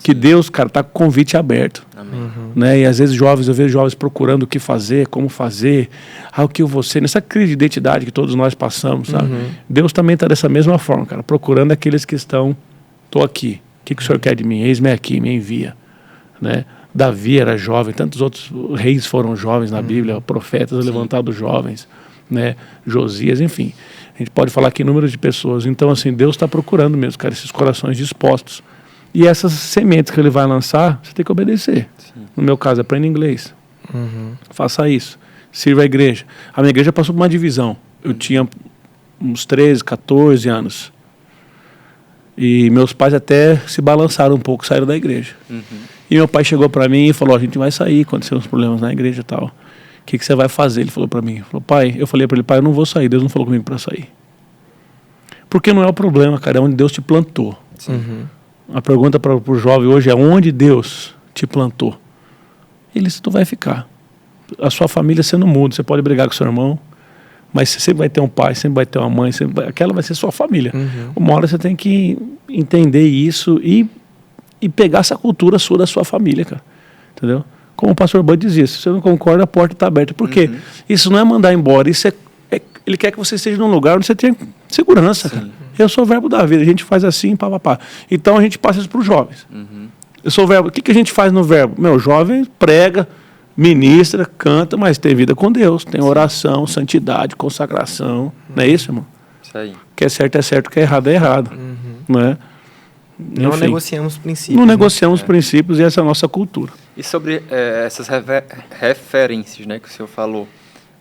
Que Deus, cara, está com o convite aberto. Amém. Né? E às vezes eu vejo jovens procurando o que fazer, como fazer, o que eu vou ser, nessa crise de identidade que todos nós passamos, sabe? Deus também está dessa mesma forma, cara, procurando aqueles que estão, estou aqui, o que o Senhor quer de mim? Eis-me aqui, me envia. Né? Davi era jovem, tantos outros reis foram jovens na Bíblia, profetas levantados jovens, né? Josias, enfim. A gente pode falar aqui números de pessoas. Então, assim, Deus está procurando mesmo, cara, esses corações dispostos. E essas sementes que ele vai lançar, você tem que obedecer. Sim. No meu caso, aprenda inglês. Faça isso. Sirva a igreja. A minha igreja passou por uma divisão. Eu tinha uns 13, 14 anos. E meus pais até se balançaram um pouco, saíram da igreja. E meu pai chegou para mim e falou, a gente vai sair, aconteceram uns problemas na igreja e tal. O que você vai fazer? Ele falou para mim. Eu falei para ele, pai, eu não vou sair. Deus não falou comigo para sair. Porque não é o problema, cara, é onde Deus te plantou. A pergunta para o jovem hoje é onde Deus te plantou? Ele disse, tu vai ficar. A sua família você não muda, você pode brigar com seu irmão, mas você sempre vai ter um pai, sempre vai ter uma mãe, aquela vai ser sua família. Uma hora você tem que entender isso e pegar essa cultura sua da sua família, cara. Entendeu? Como o pastor Bud diz isso, se você não concorda, a porta está aberta. Por quê? Isso não é mandar embora, isso ele quer que você esteja num lugar onde você tenha segurança, cara. Eu sou o Verbo da vida, a gente faz assim, pá. Então a gente passa isso para os jovens. Eu sou o Verbo. O que a gente faz no Verbo? Meu, jovem prega, ministra, canta, mas tem vida com Deus, tem oração, santidade, consagração. Não é isso, irmão? Isso aí. O que é certo, o que é errado. Não é? Não negociamos princípios. Não negociamos princípios e essa é a nossa cultura. E sobre essas referências, né, que o senhor falou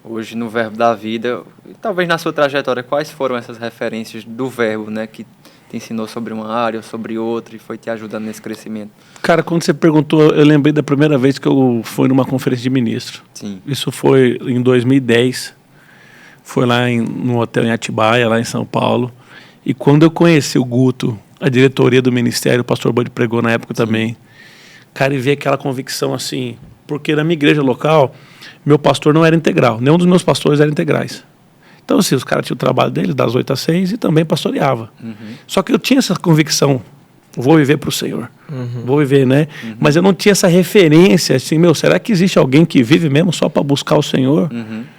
hoje no Verbo da Vida, talvez na sua trajetória, quais foram essas referências do Verbo, né, que te ensinou sobre uma área ou sobre outra e foi te ajudando nesse crescimento? Cara, quando você perguntou, eu lembrei da primeira vez que eu fui numa conferência de ministro. Sim. Isso foi em 2010. Foi lá no hotel em Atibaia, lá em São Paulo. E quando eu conheci o Guto, a diretoria do ministério, o pastor Bud pregou na época também. Cara, e ver aquela convicção assim, porque na minha igreja local, meu pastor não era integral, nenhum dos meus pastores eram integrais. Então, assim, os caras tinham o trabalho deles, das 8 às 6, e também pastoreava. Só que eu tinha essa convicção, vou viver para o Senhor, vou viver, né? Mas eu não tinha essa referência, assim, será que existe alguém que vive mesmo só para buscar o Senhor?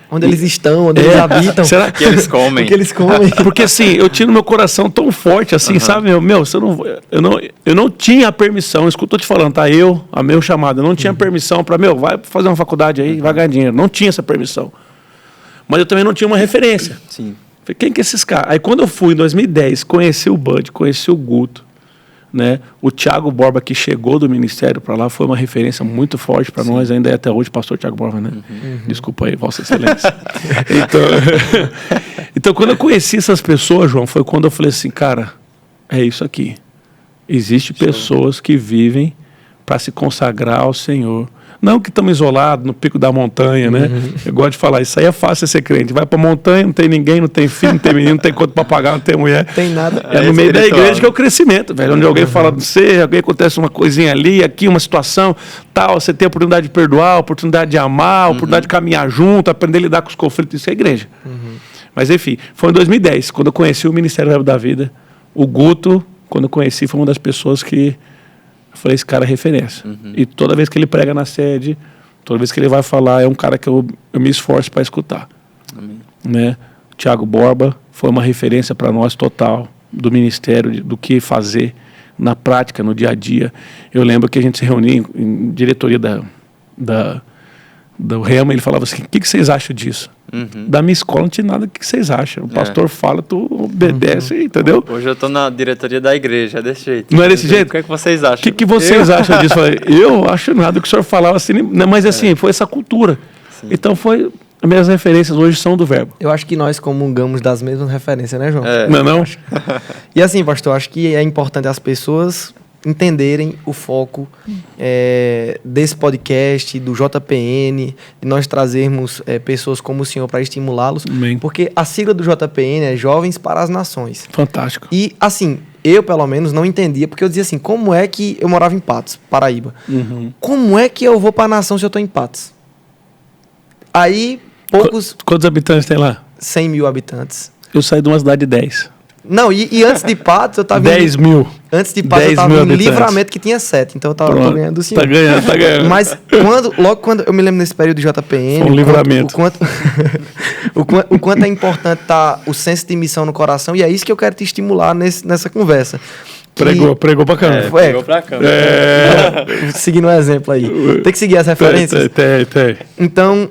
Onde eles estão, onde eles habitam. Será que eles comem? O que eles comem. Porque assim, eu tinha no meu coração tão forte assim, sabe? Eu não tinha a permissão, estou te falando, tá? A meu chamado, eu não tinha permissão para, vai fazer uma faculdade aí, vai ganhar dinheiro. Não tinha essa permissão. Mas eu também não tinha uma referência. Sim. Falei, quem que é esses caras? Aí quando eu fui em 2010, conheci o Bud, conheci o Guto, né? O Thiago Borba, que chegou do ministério para lá, foi uma referência muito forte para nós, ainda é até hoje, pastor Thiago Borba, né? Desculpa aí, Vossa Excelência. Então, quando eu conheci essas pessoas, João, foi quando eu falei assim, cara, é isso aqui. Existem pessoas que vivem para se consagrar ao Senhor, Não que estamos isolados no pico da montanha, né? Eu gosto de falar, isso aí é fácil ser crente. Vai pra montanha, não tem ninguém, não tem filho, não tem menino, não tem conta pra pagar, não tem mulher. Não tem nada. É no meio da igreja que é o crescimento, velho. Onde alguém fala de você, alguém acontece uma coisinha ali, aqui, uma situação, tal. Você tem a oportunidade de perdoar, a oportunidade de amar, a oportunidade de caminhar junto, aprender a lidar com os conflitos. Isso é igreja. Mas, enfim, foi em 2010, quando eu conheci o Ministério Verbo da Vida. O Guto, quando eu conheci, foi uma das pessoas que eu falei, esse cara é referência. E toda vez que ele prega na sede, toda vez que ele vai falar, é um cara que eu me esforço para escutar. Amém. Né? Tiago Borba foi uma referência para nós total, do ministério, do que fazer na prática, no dia a dia. Eu lembro que a gente se reunia em diretoria do Rema, ele falava assim, o que vocês acham disso? Da minha escola não tinha nada, o que vocês acham? O pastor fala, tu obedece, entendeu? Hoje eu estou na diretoria da igreja, é desse jeito. Não é desse jeito? O que é que vocês acham? O que vocês acham disso? Eu acho nada, o que o senhor falava assim, mas assim, foi essa cultura. Sim. Então foi, as minhas referências hoje são do Verbo. Eu acho que nós comungamos das mesmas referências, né, João? Não? E assim, pastor, acho que é importante as pessoas entenderem o foco desse podcast, do JPN, de nós trazermos pessoas como o senhor para estimulá-los. Amém. Porque a sigla do JPN é Jovens para as Nações. Fantástico. E, assim, eu, pelo menos, não entendia, porque eu dizia assim, como é que eu morava em Patos, Paraíba? Como é que eu vou para a nação se eu estou em Patos? Aí, Quantos habitantes tem lá? 100 mil habitantes. Eu saí de uma cidade de 10. Não, e antes de Patos, eu estava 10 mil. Antes de Patos, eu estava em Livramento, que tinha 7. Então, eu tô ganhando do senhor. Tá ganhando. Mas, logo quando eu me lembro nesse período de JPN... Foi um livramento. O quanto é importante estar o senso de missão no coração, e é isso que eu quero te estimular nessa conversa. Pregou pra câmera. Pregou pra câmera. Seguindo um exemplo aí. Tem que seguir as referências? Tem. Então,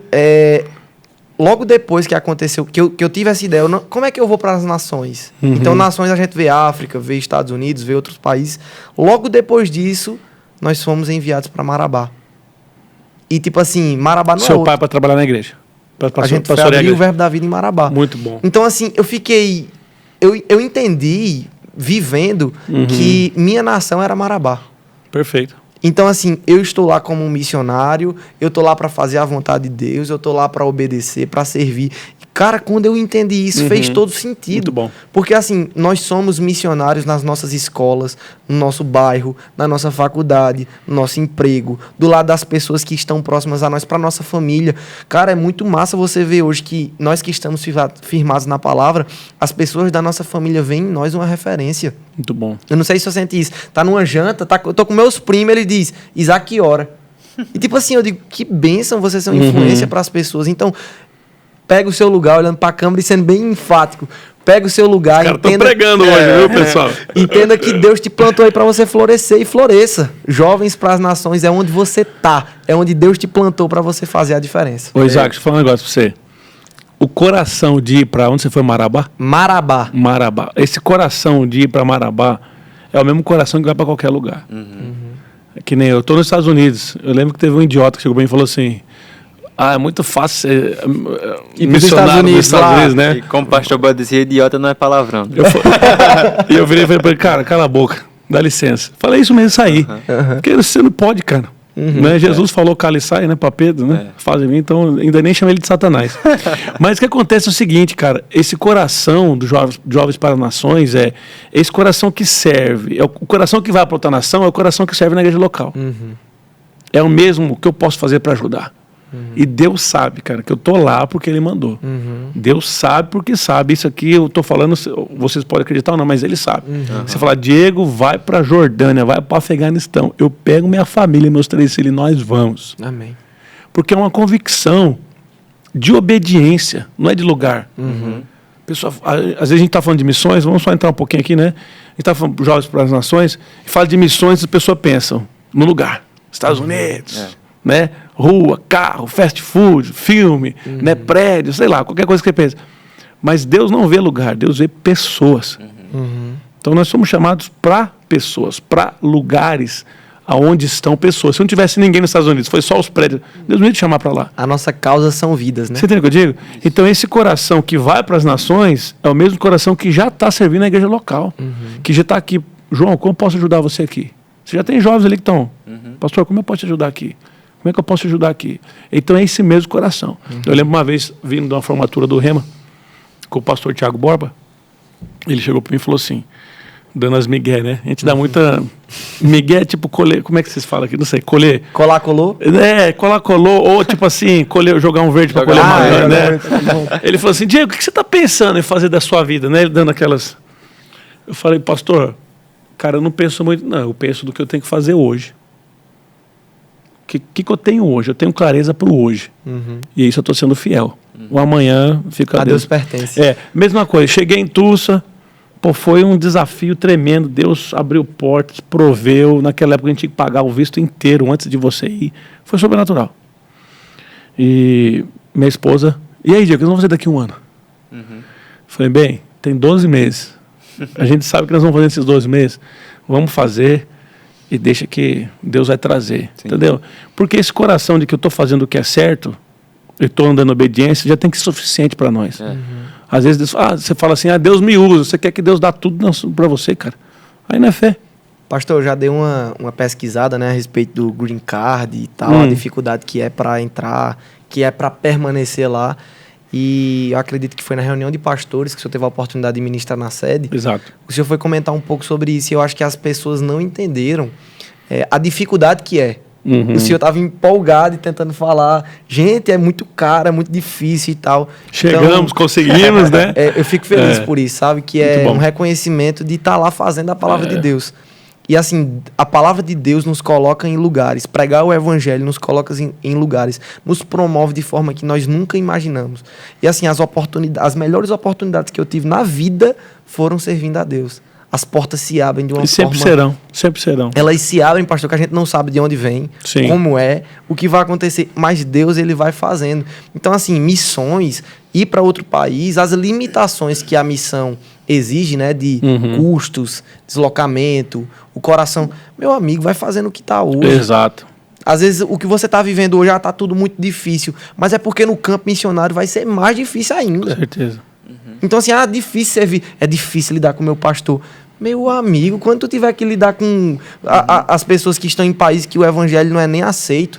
logo depois que aconteceu, que eu tive essa ideia, como é que eu vou para as nações? Então, nações a gente vê África, vê Estados Unidos, vê outros países. Logo depois disso, nós fomos enviados para Marabá. E tipo assim, Marabá não Seu pai para trabalhar na igreja. A gente foi abrir o Verbo da Vida em Marabá. Muito bom. Então assim, eu entendi, vivendo, que minha nação era Marabá. Perfeito. Então, assim, eu estou lá como um missionário, eu estou lá para fazer a vontade de Deus, eu estou lá para obedecer, para servir. Cara, quando eu entendi isso, fez todo sentido. Muito bom. Porque, assim, nós somos missionários nas nossas escolas, no nosso bairro, na nossa faculdade, no nosso emprego, do lado das pessoas que estão próximas a nós, para nossa família. Cara, é muito massa você ver hoje que nós que estamos firmados na palavra, as pessoas da nossa família veem em nós uma referência. Muito bom. Eu não sei se você sente isso. Tá numa janta, eu tô com meus primos, ele diz, Isaac, que hora? E tipo assim, eu digo, que bênção você ser uma influência para as pessoas. Então, pega o seu lugar, olhando para a câmera e sendo bem enfático. Pega o seu lugar. Os caras estão pregando hoje, viu, pessoal? Entenda que Deus te plantou aí para você florescer e floresça. Jovens para as Nações é onde você tá. É onde Deus te plantou para você fazer a diferença. Ô, Isaac, deixa eu falar um negócio para você. O coração de ir para onde você foi, Marabá? Marabá. Esse coração de ir para Marabá é o mesmo coração que vai para qualquer lugar. É que nem eu estou nos Estados Unidos. Eu lembro que teve um idiota que chegou bem e falou assim: é muito fácil ser missionário nos Estados Unidos, né? E como o pastor Bud dizia, idiota não é palavrão. E eu virei e falei para ele, cara, cala a boca, dá licença. Falei isso mesmo, sair. Porque você não pode, cara. Né? Jesus falou cala e sai, né, para Pedro, né? Faz em mim, então ainda nem chamei ele de Satanás. Mas o que acontece é o seguinte, cara, esse coração dos jovens para nações é esse coração que serve, é o coração que vai para outra nação, é o coração que serve na igreja local. É o mesmo que eu posso fazer para ajudar. E Deus sabe, cara, que eu tô lá porque Ele mandou. Deus sabe porque sabe. Isso aqui eu tô falando, vocês podem acreditar ou não, mas Ele sabe. Você fala, Diego, vai pra Jordânia, vai pra Afeganistão. Eu pego minha família, meus 3 filhos, e nós vamos. Amém. Porque é uma convicção de obediência, não é de lugar. Pessoal, às vezes a gente tá falando de missões, vamos só entrar um pouquinho aqui, né? A gente tá falando de Jovens para as Nações, e fala de missões, as pessoas pensam no lugar. Estados Unidos, né? Rua, carro, fast food, filme, né? Prédio, sei lá, qualquer coisa que você pensa. Mas Deus não vê lugar, Deus vê pessoas. Então nós somos chamados para pessoas, para lugares aonde estão pessoas. Se não tivesse ninguém nos Estados Unidos, foi só os prédios, Deus não ia te chamar para lá. A nossa causa são vidas, né? Você entende o que eu digo? Então esse coração que vai para as nações é o mesmo coração que já está servindo na igreja local, que já está aqui. João, como posso ajudar você aqui? Você já tem jovens ali que estão. Pastor, como eu posso te ajudar aqui? Como é que eu posso ajudar aqui? Então é esse mesmo coração. Eu lembro uma vez, vindo de uma formatura do Rema, com o pastor Tiago Borba, ele chegou para mim e falou assim, dando as migué, né? A gente dá muita... Migué, tipo, colher... Como é que vocês falam aqui? Não sei, colher... Colar, colou? Colar, colou, ou tipo assim, colher, jogar um verde para colher maçã, né? Ele falou assim, Diego, o que você está pensando em fazer da sua vida, né? Ele dando aquelas... Eu falei, pastor, cara, eu não penso muito, não. Eu penso do que eu tenho que fazer hoje. O que eu tenho hoje? Eu tenho clareza para o hoje. E isso eu estou sendo fiel. O amanhã fica... A Deus pertence. Mesma coisa. Cheguei em Tulsa, foi um desafio tremendo. Deus abriu portas, proveu. Naquela época a gente tinha que pagar o visto inteiro antes de você ir. Foi sobrenatural. E minha esposa... E aí, Diego, o que nós vamos fazer daqui a um ano? Falei, bem, tem 12 meses. A gente sabe que nós vamos fazer esses 12 meses. Vamos fazer e deixa que Deus vai trazer. Sim. Entendeu? Porque esse coração de que eu estou fazendo o que é certo, eu estou andando em obediência, já tem que ser suficiente para nós. Às vezes você fala assim, Deus me usa, você quer que Deus dá tudo para você, cara. Aí não é fé. Pastor, eu já dei uma pesquisada, né, a respeito do green card e tal, a dificuldade que é para entrar, que é para permanecer lá. E eu acredito que foi na reunião de pastores que o senhor teve a oportunidade de ministrar na sede. Exato. O senhor foi comentar um pouco sobre isso e eu acho que as pessoas não entenderam a dificuldade que é. O senhor estava empolgado e tentando falar, gente, é muito caro, é muito difícil e tal. Chegamos, então, conseguimos, né? Eu fico feliz por isso, sabe? Que é um reconhecimento de estar lá fazendo a palavra de Deus. E assim, a palavra de Deus nos coloca em lugares. Pregar o evangelho nos coloca em lugares. Nos promove de forma que nós nunca imaginamos. E assim, as melhores oportunidades que eu tive na vida foram servindo a Deus. As portas se abrem de uma forma... Sempre serão. Elas se abrem, pastor, que a gente não sabe de onde vem, como é, o que vai acontecer. Mas Deus, ele vai fazendo. Então, assim, missões, ir para outro país, as limitações que a missão exige, né, de custos, deslocamento, o coração. Meu amigo, vai fazendo o que está hoje. Exato. Às vezes o que você está vivendo hoje já está tudo muito difícil, mas é porque no campo missionário vai ser mais difícil ainda. Com certeza. Então assim, difícil servir, é difícil lidar com o meu pastor. Meu amigo, quando tu tiver que lidar com as pessoas que estão em países que o evangelho não é nem aceito.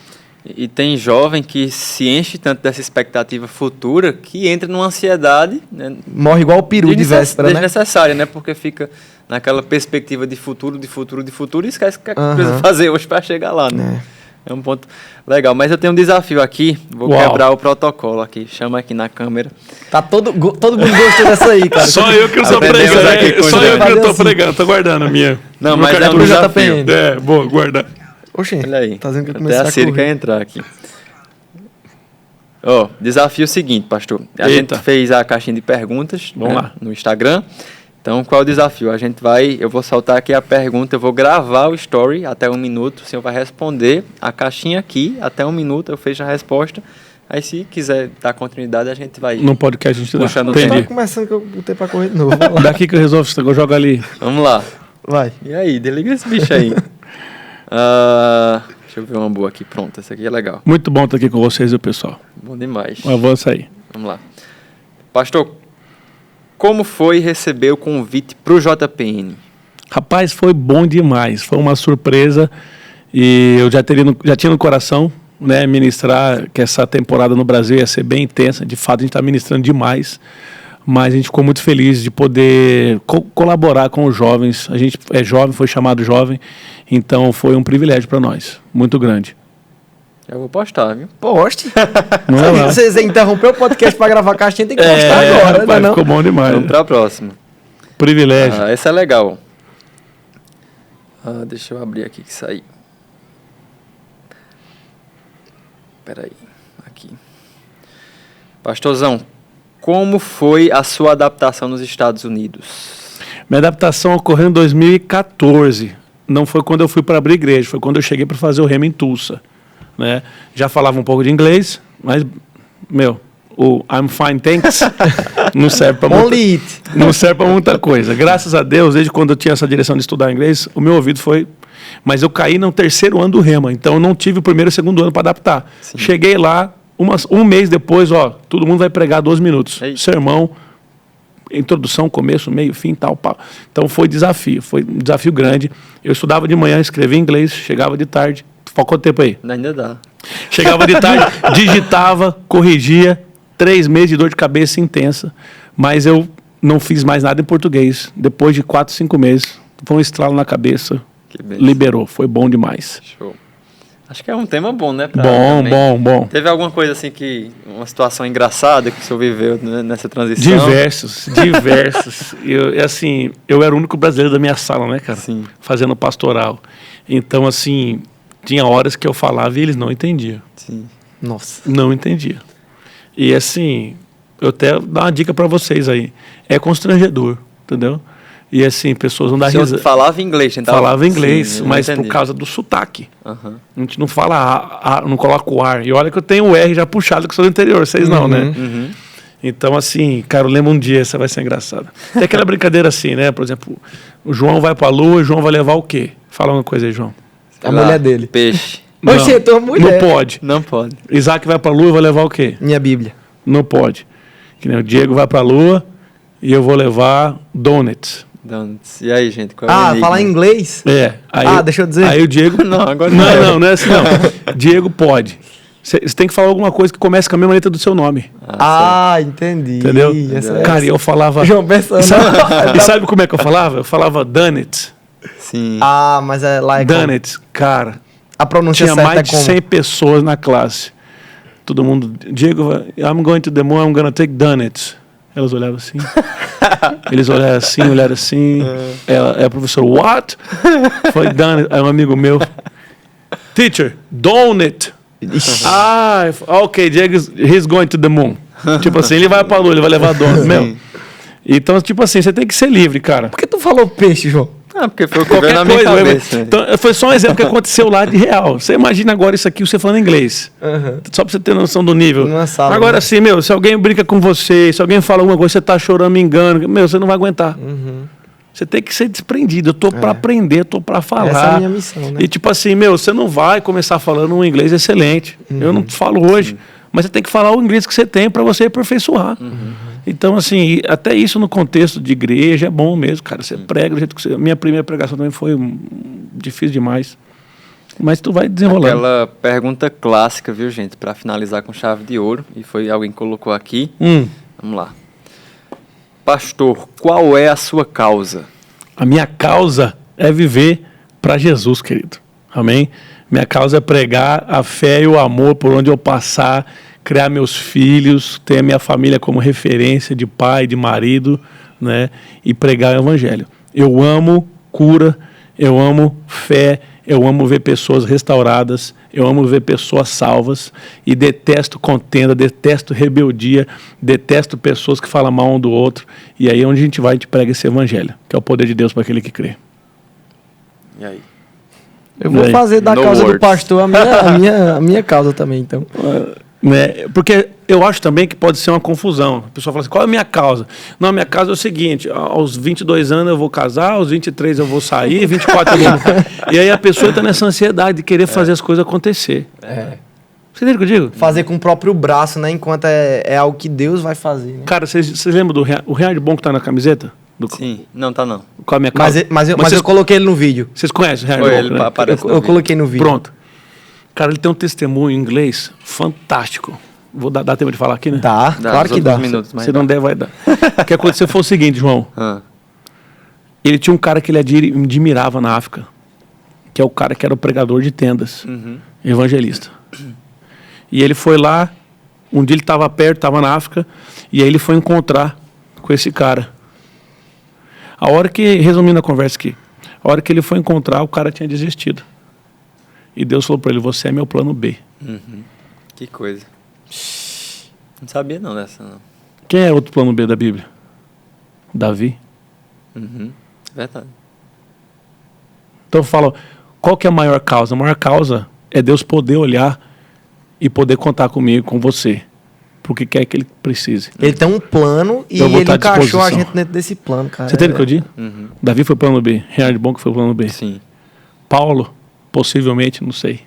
E tem jovem que se enche tanto dessa expectativa futura que entra numa ansiedade, né? Morre igual o peru de véspera, né? Desnecessária, né? Porque fica naquela perspectiva de futuro e esquece o que precisa fazer hoje para chegar lá, né? É um ponto legal. Mas eu tenho um desafio aqui, vou quebrar o protocolo aqui. Chama aqui na câmera. Tá todo mundo gostou dessa aí, cara. Só eu que não estou pregando. Só eu que não estou pregando, tô guardando a minha. Não, mas é um desafio. Vou guardar. Oxê, olha aí, tá dizendo que eu até a Ciri quer entrar aqui. Desafio seguinte, pastor. A gente fez a caixinha de perguntas, vamos lá, no Instagram. Então, qual é o desafio? Eu vou soltar aqui a pergunta, eu vou gravar o story até 1 minuto, o senhor vai responder a caixinha aqui, até 1 minuto, eu fecho a resposta. Aí, se quiser dar continuidade, a gente vai... Não pode que a gente puxar no tempo. Tá começando que eu botei pra correr de novo. Daqui que eu resolvo, eu jogo ali. Vamos lá. Vai. E aí, desliga esse bicho aí. Deixa eu ver uma boa aqui. Pronto, essa aqui é legal. Muito bom estar aqui com vocês, o pessoal. Bom demais. Avança aí. Vamos lá. Pastor, como foi receber o convite para o JPN? Rapaz, foi bom demais. Foi uma surpresa. E eu já tinha no coração, né, ministrar, que essa temporada no Brasil ia ser bem intensa. De fato, a gente está ministrando demais. Mas a gente ficou muito feliz de poder colaborar com os jovens. A gente é jovem, foi chamado jovem, então foi um privilégio para nós, muito grande. Eu vou postar, viu? Poste. Você interrompeu o podcast para gravar a caixinha, tem que postar agora, rapaz, não? Ficou bom demais. Vamos para a próxima. Privilégio. Essa é legal. Deixa eu abrir aqui que saiu. Espera aí. Aqui. Pastorzão, como foi a sua adaptação nos Estados Unidos? Minha adaptação ocorreu em 2014. Não foi quando eu fui para abrir igreja, foi quando eu cheguei para fazer o Rema em Tulsa. Né? Já falava um pouco de inglês, mas, o I'm fine, thanks, não serve para muita coisa. Graças a Deus, desde quando eu tinha essa direção de estudar inglês, o meu ouvido foi... Mas eu caí no 3º ano do Rema, então eu não tive o 1º e 2º ano para adaptar. Sim. Cheguei lá, um mês depois, todo mundo vai pregar 12 minutos. Sermão, introdução, começo, meio, fim, tal. Então foi um desafio grande. Eu estudava de manhã, escrevia em inglês, chegava de tarde. Quanto tempo aí? Ainda dá. Chegava de tarde, digitava, corrigia, 3 meses de dor de cabeça intensa, mas eu não fiz mais nada em português. Depois de 4, 5 meses, foi um estralo na cabeça, liberou, foi bom demais. Show. Acho que é um tema bom, né? Bom. Teve alguma coisa assim uma situação engraçada que o senhor viveu nessa transição? Diversos. Eu era o único brasileiro da minha sala, né, cara? Sim. Fazendo pastoral. Então, assim, tinha horas que eu falava e eles não entendiam. Sim. Nossa. Não entendia. E assim, eu até dar uma dica para vocês aí. É constrangedor, entendeu? E assim, pessoas não dão risada. Você falava inglês, então? Falava inglês, sim, mas entendi. por causa do sotaque. Uhum. A gente não fala não coloca o ar. E olha que eu tenho o R já puxado, que sou do interior, vocês não, né? Uhum. Então, assim, cara, eu lembro um dia, essa vai ser engraçada. Tem aquela brincadeira assim, né? Por exemplo, o João vai pra lua, o João vai levar o quê? Fala uma coisa aí, João. A mulher dele. Peixe. Oxe, tua mulher. Não pode. Não pode. Isaac vai pra lua e vai levar o quê? Minha Bíblia. Não pode. Que nem o Diego vai pra lua e eu vou levar donuts. E aí, gente? Qual é o enigma? Falar inglês? É. Aí, deixa eu dizer. Aí o Diego... Não, agora não é assim não. Diego pode. Você tem que falar alguma coisa que comece com a mesma letra do seu nome. Entendi. Entendeu? Cara, eu falava... João pensando. E sabe como é que eu falava? Eu falava donuts. Sim. Mas lá é Donuts. Cara, a pronúncia tinha certa mais de 100 pessoas na classe. Todo mundo... Diego, I'm going to the moon, I'm gonna take donuts. Elas olhavam assim. Eles olharam assim. A professora, what? Foi donut. Aí um amigo meu, teacher, donut. Ok, Diego, he's going to the moon. Tipo assim, ele vai pra lua, ele vai levar donut. Meu. Então, tipo assim, você tem que ser livre, cara. Por que tu falou peixe, João? Porque foi o que veio na minha cabeça. Então, foi só um exemplo que aconteceu lá de real. Você imagina agora isso aqui, você falando inglês. Só pra você ter noção do nível. Sala, agora sim, se alguém brinca com você, se alguém fala alguma coisa, você tá chorando, me engano, você não vai aguentar. Você tem que ser desprendido. Eu tô pra aprender, eu tô pra falar. Essa é a minha missão, né? E tipo assim, você não vai começar falando um inglês excelente. Eu não falo hoje. Mas você tem que falar o inglês que você tem para você aperfeiçoar. Então, assim, até isso no contexto de igreja é bom mesmo, cara. Você prega do jeito que você... Minha primeira pregação também foi difícil demais. Mas tu vai desenrolando. Aquela pergunta clássica, viu, gente? Para finalizar com chave de ouro. E foi alguém que colocou aqui. Vamos lá. Pastor, qual é a sua causa? A minha causa é viver para Jesus, querido. Amém? Minha causa é pregar a fé e o amor por onde eu passar, criar meus filhos, ter a minha família como referência de pai, de marido, né? E pregar o evangelho. Eu amo cura, eu amo fé, eu amo ver pessoas restauradas, eu amo ver pessoas salvas e detesto contenda, detesto rebeldia, detesto pessoas que falam mal um do outro. E aí onde a gente vai, a gente prega esse evangelho, que é o poder de Deus para aquele que crê. E aí? Eu vou fazer da causa do pastor a minha causa também, então. Porque eu acho também que pode ser uma confusão. A pessoa fala assim, qual é a minha causa? Não, a minha causa é o seguinte, aos 22 anos eu vou casar, aos 23 eu vou sair, 24 eu vou... E aí a pessoa está nessa ansiedade de querer fazer as coisas acontecer. Você entende o que eu digo? Fazer com o próprio braço, né? Enquanto é algo que Deus vai fazer. Né? Cara, vocês lembram do Real Bom que tá na camiseta? Sim, não tá não. Qual a minha causa? Mas eu coloquei ele no vídeo. Vocês conhecem o Real Foi, Bom? ele aparece Eu coloquei no vídeo. Pronto. Cara, ele tem um testemunho em inglês fantástico. Vou dar tempo de falar aqui, né? Tá, claro que dá. Minutos, mas Se não der, vai dar. O que aconteceu foi o seguinte, João. Ele tinha um cara que ele admirava na África, que é o cara que era o pregador de tendas, evangelista. E ele foi lá, um dia ele estava perto, estava na África, e aí ele foi encontrar com esse cara. A hora que, resumindo a conversa aqui, a hora que ele foi encontrar, o cara tinha desistido. E Deus falou para ele, você é meu plano B. Que coisa. Não sabia não dessa, não. Quem é outro plano B da Bíblia? Davi. Verdade. Então eu falo, qual que é a maior causa? A maior causa é Deus poder olhar e poder contar comigo, com você, porque quer que ele precise. Ele tem um plano e ele encaixou a gente dentro desse plano, cara. Você entende o que eu digo? Davi foi plano B, Reinhard Bonk foi plano B. Sim. Paulo, possivelmente, não sei.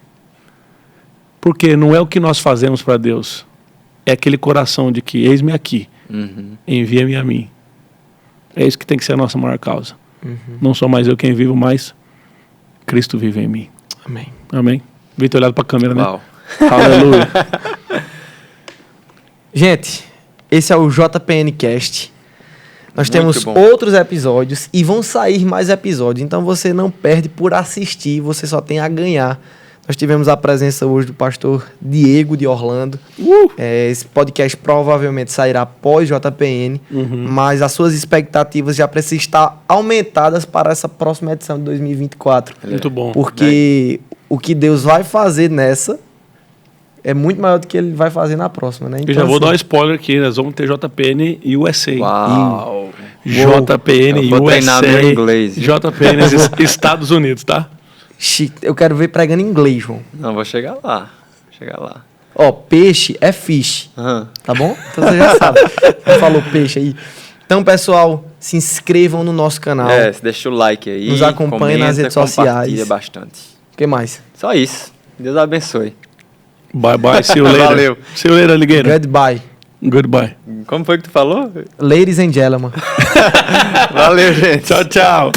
Porque não é o que nós fazemos para Deus, é aquele coração de que eis-me aqui, envia-me a mim. É isso que tem que ser a nossa maior causa. Não sou mais eu quem vivo, mas Cristo vive em mim. Amém. Amém. Vitor, olhado para a câmera, né? Uau. Aleluia. Gente, esse é o JPN Cast. Nós Muito temos bom. outros episódios e vão sair mais episódios. Então você não perde por assistir, você só tem a ganhar. Nós tivemos a presença hoje do pastor Diego de Orlando. Esse podcast provavelmente sairá pós JPN, mas as suas expectativas já precisam estar aumentadas para essa próxima edição de 2024. Muito bom. Porque o que Deus vai fazer nessa é muito maior do que ele vai fazer na próxima, né? Eu já vou dar um spoiler aqui, nós vamos ter JPN USA. Uau! JPN Eu vou treinar USA. meu inglês. JPN Estados Unidos, tá? Eu quero ver pregando em inglês, João. Não, vou chegar lá. Vou chegar lá. Ó, peixe é fish, Aham. tá bom? Então você já sabe. Você falou peixe aí. Então, pessoal, se inscrevam no nosso canal. Deixa o like aí. Nos acompanhe nas redes sociais. Compartilha bastante. O que mais? Só isso. Deus abençoe. Bye bye, see you later. Valeu. See you later, Ligueira. Goodbye. Goodbye. Como foi que tu falou? Ladies and gentlemen. Valeu, gente. Tchau, tchau.